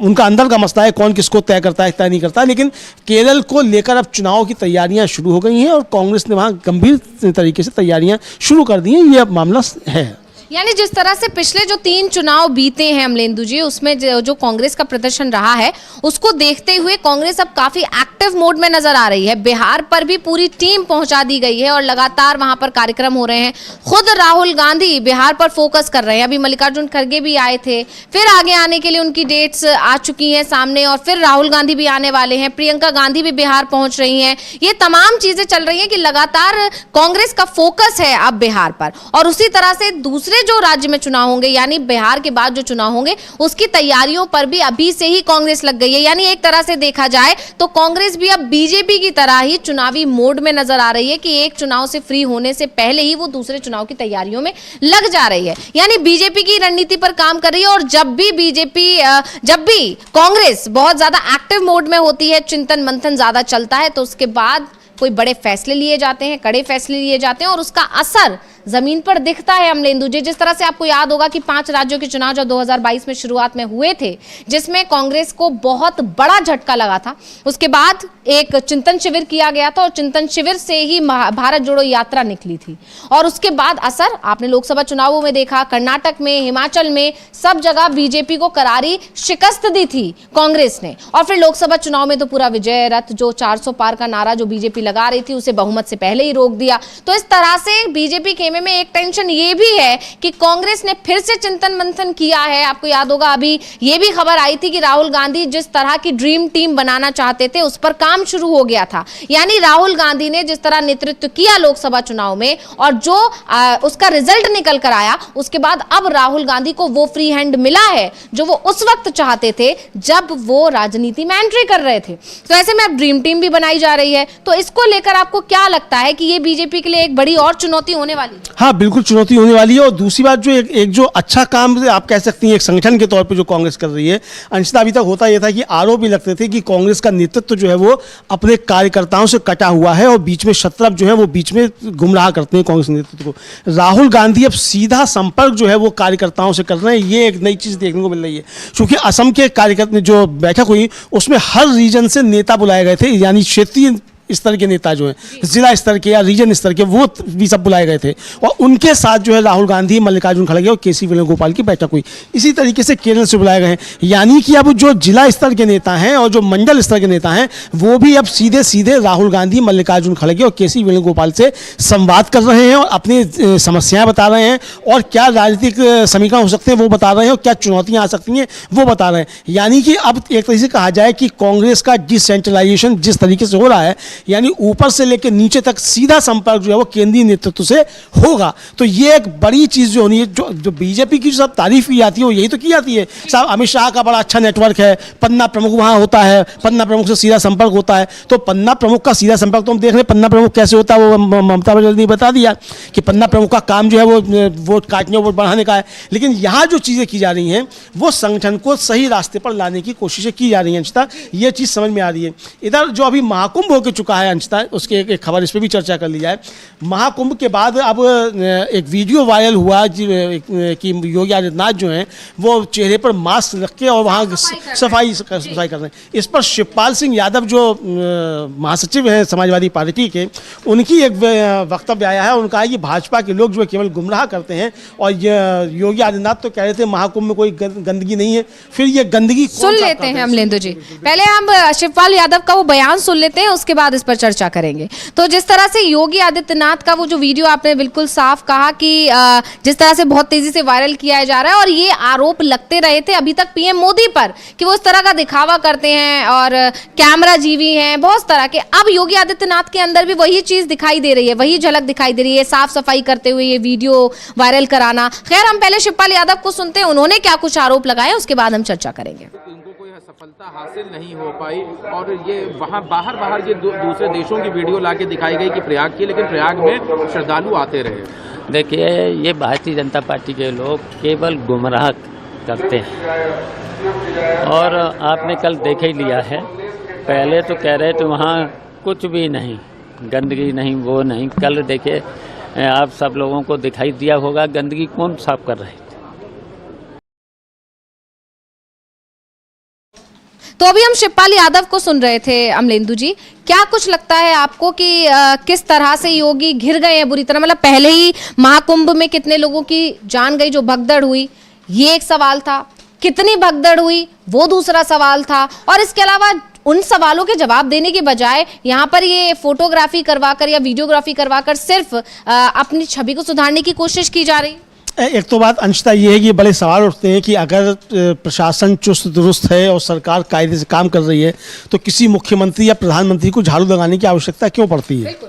उनका अंदर का मसला है, कौन किसको तय करता है, तय नहीं करता। लेकिन केरल को लेकर अब चुनाव की तैयारियां शुरू हो गई हैं और कांग्रेस ने वहां गंभीर तरीके से तैयारियां शुरू कर दी हैं। ये अब मामला है। यानी जिस तरह से पिछले जो 3 चुनाव बीते हैं अमलेंदु जी, उसमें जो कांग्रेस का प्रदर्शन रहा है उसको देखते हुए कांग्रेस अब काफी एक्टिव मोड में नजर आ रही है। बिहार पर भी पूरी टीम पहुंचा दी गई है और लगातार वहां पर कार्यक्रम हो रहे हैं। खुद राहुल गांधी बिहार पर फोकस कर रहे हैं। अभी मल्लिकार्जुन खड़गे भी आए थे, फिर आगे आने के लिए उनकी डेट्स आ चुकी हैं सामने और फिर राहुल गांधी भी आने वाले हैं। प्रियंका गांधी भी बिहार पहुंच रही हैं। ये तमाम चीजें चल रही हैं कि लगातार कांग्रेस का फोकस है अब बिहार पर। और उसी तरह से दूसरे जो राज्य में चुनाव होंगे, यानी बिहार के बाद जो चुनाव होंगे, उसकी तैयारियों पर भी अभी से ही कांग्रेस लग गई है। यानी एक तरह से देखा जाए तो कांग्रेस भी अब बीजेपी की तरह ही चुनावी मोड में नजर आ रही है कि एक चुनाव से फ्री होने से पहले ही वो दूसरे चुनाव की तैयारियों में लग जा रही है। यानी बीजेपी की रणनीति पर काम कर रही है। और जब भी कांग्रेस बहुत ज्यादा एक्टिव मोड में होती है, चिंतन मंथन ज्यादा चलता है, तो उसके बाद कोई बड़े फैसले लिए जाते हैं, कड़े फैसले लिए जाते हैं और उसका असर जमीन पर दिखता है अमलेंदु जी। जिस तरह से आपको याद होगा कि 5 राज्यों के चुनाव जब 2022 में शुरुआत में हुए थे, जिसमें कांग्रेस को बहुत बड़ा झटका लगा था, उसके बाद एक चिंतन शिविर किया गया था और चिंतन शिविर से ही भारत जोड़ो यात्रा निकली थी। और उसके बाद असर आपने लोकसभा चुनावों में देखा, कर्नाटक में, हिमाचल में, सब जगह बीजेपी को करारी शिकस्त दी थी कांग्रेस ने। और फिर लोकसभा चुनाव में तो पूरा विजय रथ, जो 400 पार का नारा जो बीजेपी लगा रही थी, उसे बहुमत से पहले ही रोक दिया। तो इस तरह से बीजेपी के में एक टेंशन ये भी है कि कांग्रेस ने फिर से चिंतन मंथन किया है। आपको याद होगा अभी ये भी खबर आई थी कि राहुल गांधी जिस तरह की ड्रीम टीम बनाना चाहते थे उस पर काम शुरू हो गया था। यानी राहुल गांधी ने जिस तरह नेतृत्व किया लोकसभा चुनाव में और जो उसका रिजल्ट निकल कर आया, उसके बाद अब राहुल गांधी को वो फ्री हैंड मिला है जो वो उस वक्त चाहते थे जब वो राजनीति में एंट्री कर रहे थे। तो ऐसे में अब ड्रीम टीम भी बनाई जा रही है। तो इसको लेकर आपको क्या लगता है कि ये बीजेपी के लिए एक बड़ी और चुनौती होने वाली? हाँ, बिल्कुल चुनौती होने वाली है। और दूसरी बात जो एक जो अच्छा काम आप कह सकती हैं एक संगठन के तौर पे जो कांग्रेस कर रही है, अंशतः अभी तक होता यह था कि आरोप भी लगते थे कि कांग्रेस का नेतृत्व जो है वो अपने कार्यकर्ताओं से कटा हुआ है और बीच में शत्रप जो है वो बीच में गुमराह करते हैं कांग्रेस नेतृत्व को। राहुल गांधी अब सीधा संपर्क जो है वो कार्यकर्ताओं से कर रहे हैं, ये एक नई चीज़ देखने को मिल रही है। क्योंकि असम के कार्यकर्ता जो बैठक हुई उसमें हर रीजन से नेता बुलाए गए थे, यानी क्षेत्रीय स्तर के नेता जो हैं, जिला स्तर के या रीजन स्तर के, वो भी सब बुलाए गए थे। और उनके साथ जो है राहुल गांधी, मल्लिकार्जुन खड़गे और केसी वेणुगोपाल की बैठक हुई। इसी तरीके से केरल से बुलाए गए हैं। यानी कि अब जो जिला स्तर के नेता हैं और जो मंडल स्तर के नेता हैं वो भी अब सीधे सीधे राहुल गांधी, मल्लिकार्जुन खड़गे और केसी वेणुगोपाल से संवाद कर रहे हैं और अपनी समस्याएं बता रहे हैं और क्या राजनीतिक समीकरण हो सकते हैं वो बता रहे हैं और क्या चुनौतियां आ सकती हैं वो बता रहे हैं। यानी कि अब एक तरीके से कहा जाए कि कांग्रेस का डिसेंट्रलाइजेशन जिस तरीके से हो रहा है, यानी ऊपर से लेकर नीचे तक सीधा संपर्क जो है वो केंद्रीय नेतृत्व से होगा। तो ये एक बड़ी चीज जो होनी है। जो बीजेपी की जो सब तारीफ की जाती है वो यही तो की जाती है, साहब अमित शाह का बड़ा अच्छा नेटवर्क है, पन्ना प्रमुख वहां होता है, पन्ना प्रमुख से सीधा संपर्क होता है। तो पन्ना प्रमुख का सीधा संपर्क तो हम देख रहे हैं पन्ना प्रमुख कैसे होता है, वो ममता बनर्जी ने बता दिया कि पन्ना प्रमुख का काम जो है वो वोट काटने वोट बढ़ाने का है। लेकिन यहाँ जो चीजें की जा रही हैं वो संगठन को सही रास्ते पर लाने की कोशिशें की जा रही हैं। अंशतः ये चीज समझ में आ रही है। इधर जो अभी महाकुंभ होकर चुका है, अंशतः उसके एक खबर इस पर भी चर्चा कर ली जाए। महाकुंभ के बाद अब एक वीडियो वायरल हुआ कि योगी आदित्यनाथ जो हैं वो चेहरे पर मास्क रख के और वहाँ सफाई कर रहे हैं। इस पर शिवपाल सिंह यादव जो महासचिव हैं समाजवादी पार्टी के, उनकी एक वक्तव्य आया है। उनका है कि भाजपा के लोग जो है केवल गुमराह करते हैं और योगी आदित्यनाथ तो कह रहे थे महाकुंभ में कोई गंदगी नहीं है। फिर ये गंदगी सुन लेते हैं अमलेंदु जी, पहले हम शिवपाल यादव का वो बयान सुन लेते हैं, उसके बाद इस पर चर्चा करेंगे। तो जिस तरह से योगी आदित्यनाथ का वो जो वीडियो आपने बिल्कुल साफ कहा कि जिस तरह से बहुत तेजी से वायरल किया जा रहा है और ये आरोप लगते रहे थे अभी तक पीएम मोदी पर कि वो इस तरह का दिखावा करते हैं और कैमरा जीवी हैं, बहुत तरह के। अब योगी आदित्यनाथ के अंदर भी वही चीज दिखाई दे रही है, वही झलक दिखाई दे रही है, साफ सफाई करते हुए ये वीडियो वायरल कराना। खैर, हम पहले शिवपाल यादव को सुनते हैं, उन्होंने क्या कुछ आरोप लगाए, उसके बाद हम चर्चा करेंगे। इनको कोई सफलता हासिल नहीं हो पाई और ये वहाँ बाहर ये दूसरे देशों की वीडियो लाके दिखाई गई कि प्रयाग की, लेकिन प्रयाग में श्रद्धालु आते रहे। देखिए, ये भारतीय जनता पार्टी के लोग केवल गुमराह करते हैं और आपने कल देख ही लिया है। पहले तो कह रहे थे वहाँ कुछ भी नहीं, गंदगी नहीं, वो नहीं। कल देखिए, आप सब लोगों को दिखाई दिया होगा गंदगी कौन साफ कर रहे हैं। तो अभी हम शिवपाल यादव को सुन रहे थे। अमलेंदु जी, क्या कुछ लगता है आपको कि किस तरह से योगी घिर गए हैं बुरी तरह? मतलब पहले ही महाकुंभ में कितने लोगों की जान गई, जो भगदड़ हुई, ये एक सवाल था। कितनी भगदड़ हुई, वो दूसरा सवाल था। और इसके अलावा उन सवालों के जवाब देने के बजाय यहाँ पर ये फोटोग्राफी करवाकर या वीडियोग्राफी करवाकर सिर्फ अपनी छवि को सुधारने की कोशिश की जा रही। एक तो बात अंशतः ये है कि बड़े सवाल उठते हैं कि अगर प्रशासन चुस्त दुरुस्त है और सरकार कायदे से काम कर रही है तो किसी मुख्यमंत्री या प्रधानमंत्री को झाड़ू लगाने की आवश्यकता क्यों पड़ती है?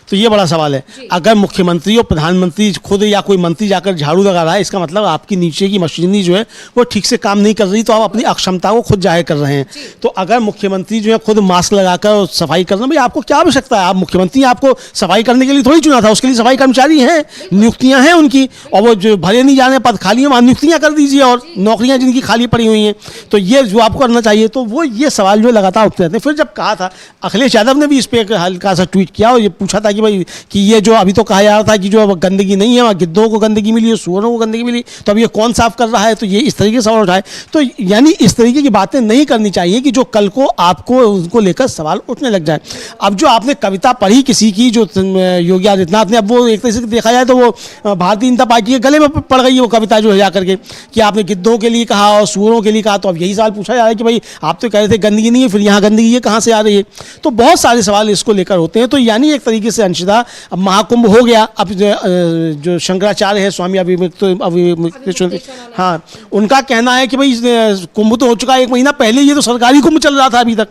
तो ये बड़ा सवाल है। अगर मुख्यमंत्री और प्रधानमंत्री खुद या कोई मंत्री जाकर झाड़ू लगा रहा है, इसका मतलब आपकी नीचे की मशीनरी जो है वो ठीक से काम नहीं कर रही, तो आप अपनी अक्षमता को खुद जाहिर कर रहे हैं। तो अगर मुख्यमंत्री जो है खुद मास्क लगाकर सफाई करना, भाई आपको क्या आवश्यकता है? आप मुख्यमंत्री, आपको सफाई करने के लिए थोड़ी चुना था, उसके लिए सफाई कर्मचारी हैं, नियुक्तियां हैं उनकी, और वो जो भरे नहीं जाने पद खाली हैं वहाँ नियुक्तियां कर दीजिए और नौकरियां जिनकी खाली पड़ी हुई हैं, तो ये जो आपको करना चाहिए। तो वो ये सवाल जो लगातार उठते रहते हैं। फिर जब कहा था, अखिलेश यादव ने भी इस पर एक हल्का सा ट्वीट किया और ये पूछा था कि भाई कि ये जो अभी तो कहा जा रहा था कि जो गंदगी नहीं है, वहाँ गिद्धों को गंदगी मिली है, सुअरों को गंदगी मिली, तो अब ये कौन साफ कर रहा है? तो ये इस तरीके से सवाल उठाए। तो यानी इस तरीके की बातें नहीं करनी चाहिए कि जो कल को आपको उनको लेकर सवाल उठने लग जाए। अब जो आपने कविता पढ़ी किसी की, जो योगी आदित्यनाथ ने, अब वो एक तरीके से देखा जाए तो वो भारतीय जनता पार्टी के गले में पड़ गई है वो कविता जो है जाकर के, कि आपने गिद्धों के लिए कहा और सुअरों के लिए कहा। तो अब यही सवाल पूछा जा रहा है कि भाई आप तो कह रहे थे गंदगी नहीं है, फिर यहाँ गंदगी ये कहाँ से आ रही है? तो बहुत सारे सवाल इसको लेकर होते हैं। तो यानी एक तरीके से अंशतः अब महाकुंभ हो गया। अब जो शंकराचार्य है, स्वामी अविवेकानंद, हाँ, उनका कहना है कि भाई कुंभ तो हो चुका है 1 महीना पहले, ये तो सरकारी कुंभ चल रहा था अभी तक।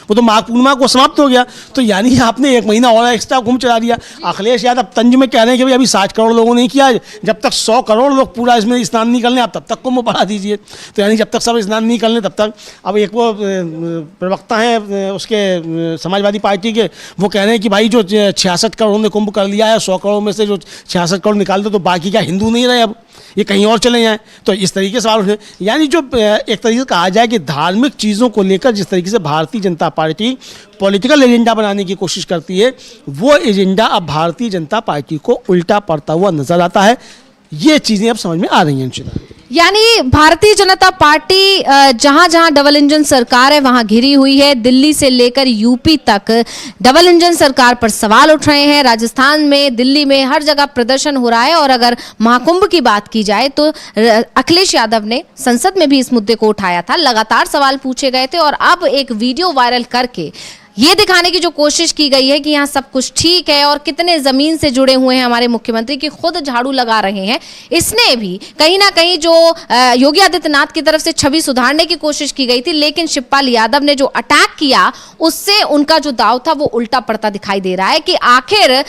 वो तो माघ पूर्णिमा को समाप्त हो गया। तो यानी आपने 1 महीना और एक्स्ट्रा घूम चला दिया। अखिलेश यादव तंज में कह रहे हैं कि भाई अभी 60 करोड़ लोगों ने किया, जब तक 100 करोड़ लोग पूरा इसमें स्नान नहीं कर लें आप तब तक कुंभ बढ़ा दीजिए। तो यानी जब तक सब स्नान नहीं कर लें तब तक। अब एक वो प्रवक्ता हैं उसके समाजवादी पार्टी के, वो कह रहे हैं कि भाई जो 66 करोड़ ने कुंभ कर लिया है, 100 करोड़ में से जो 66 करोड़ निकाल दो तो बाकी क्या हिंदू नहीं रहे, अब ये कहीं और चले जाएं। तो इस तरीके से सवाल उठे। यानी जो एक तरीके से कहा जाए कि धार्मिक चीज़ों को लेकर जिस तरीके से Bharatiya Janata party political agenda बनाने की कोशिश करती है, वो एजेंडा अब भारतीय जनता पार्टी को उल्टा पड़ता हुआ नजर आता है। ये चीज़ें अब समझ में आ रही हैं। यानी भारतीय जनता पार्टी जहां जहां डबल इंजन सरकार है वहां घिरी हुई है। दिल्ली से लेकर यूपी तक डबल इंजन सरकार पर सवाल उठ रहे हैं। राजस्थान में, दिल्ली में हर जगह प्रदर्शन हो रहा है। और अगर महाकुंभ की बात की जाए तो अखिलेश यादव ने संसद में भी इस मुद्दे को उठाया था, लगातार सवाल पूछे गए थे और अब एक वीडियो वायरल करके ये दिखाने की जो कोशिश की गई है कि यहाँ सब कुछ ठीक है और कितने जमीन से जुड़े हुए हैं हमारे मुख्यमंत्री की खुद झाड़ू लगा रहे हैं, इसने भी कहीं ना कहीं जो योगी आदित्यनाथ की तरफ से छवि सुधारने की कोशिश की गई थी, लेकिन शिवपाल यादव ने जो अटैक किया उससे उनका जो दाव था वो उल्टा पड़ता दिखाई दे रहा है कि आखिर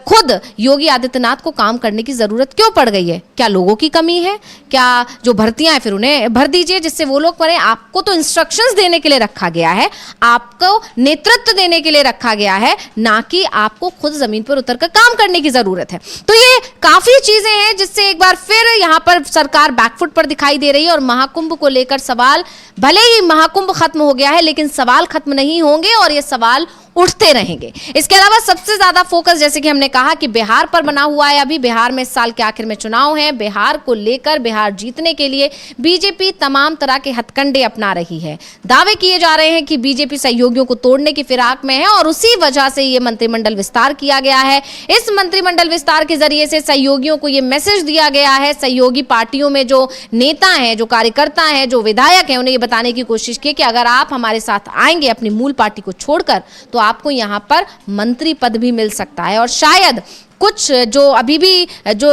खुद योगी आदित्यनाथ को काम करने की जरूरत क्यों पड़ गई है। क्या लोगों की कमी है? क्या जो भर्तियां हैं फिर उन्हें भर दीजिए जिससे वो लोग पढ़े। आपको तो इंस्ट्रक्शंस देने के लिए रखा गया है, आपको नेतृत्व देने के लिए रखा गया है, ना कि आपको खुद जमीन पर उतरकर काम करने की जरूरत है। तो ये काफी चीजें हैं जिससे एक बार फिर यहां पर सरकार बैकफुट पर दिखाई दे रही है। और महाकुंभ को लेकर सवाल, भले ही महाकुंभ खत्म हो गया है लेकिन सवाल खत्म नहीं होंगे और ये सवाल उठते रहेंगे। इसके अलावा सबसे ज्यादा फोकस, जैसे कि हमने कहा, कि बिहार पर बना हुआ है। अभी बिहार में इस साल के आखिर में चुनाव है। बिहार को लेकर, बिहार जीतने के लिए बीजेपी तमाम तरह के हथकंडे अपना रही है। दावे किए जा रहे हैं कि बीजेपी सहयोगियों को तोड़ने की फिराक में है और उसी वजह से ये मंत्रिमंडल विस्तार किया गया है। इस मंत्रिमंडल विस्तार के जरिए से सहयोगियों को ये मैसेज दिया गया है, सहयोगी पार्टियों में जो नेता हैं, जो कार्यकर्ता हैं, जो विधायक हैं, उन्हें ये बताने की कोशिश की कि अगर आप हमारे साथ आएंगे अपनी मूल पार्टी को छोड़कर तो आपको यहां पर मंत्री पद भी मिल सकता है। और शायद कुछ जो अभी भी जो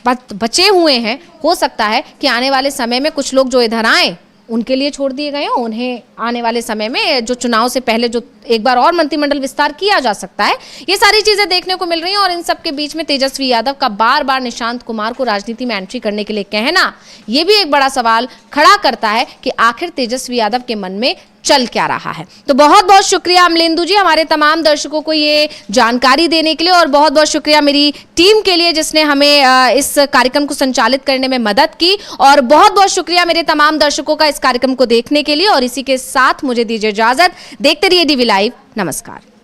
बचे हुए हैं, हो सकता है कि आने वाले समय में कुछ लोग जो इधर आए उनके लिए छोड़ दिए गए हों, उन्हें आने वाले समय में जो चुनाव से पहले जो एक बार और मंत्रिमंडल विस्तार किया जा सकता है। ये सारी चीजें देखने को मिल रही हैं। और इन सब के बीच में तेजस्वी यादव का बार बार निशांत कुमार को राजनीति में एंट्री करने के लिए कहना, ये भी एक बड़ा सवाल खड़ा करता है कि आखिर तेजस्वी यादव के मन में चल क्या रहा है। तो बहुत बहुत शुक्रिया अमलेंदु जी, हमारे तमाम दर्शकों को ये जानकारी देने के लिए। और बहुत बहुत शुक्रिया मेरी टीम के लिए जिसने हमें इस कार्यक्रम को संचालित करने में मदद की। और बहुत बहुत शुक्रिया मेरे तमाम दर्शकों का इस कार्यक्रम को देखने के लिए। और इसी के साथ मुझे दीजिए इजाजत। देखते रहिए डीवी लाइव। नमस्कार।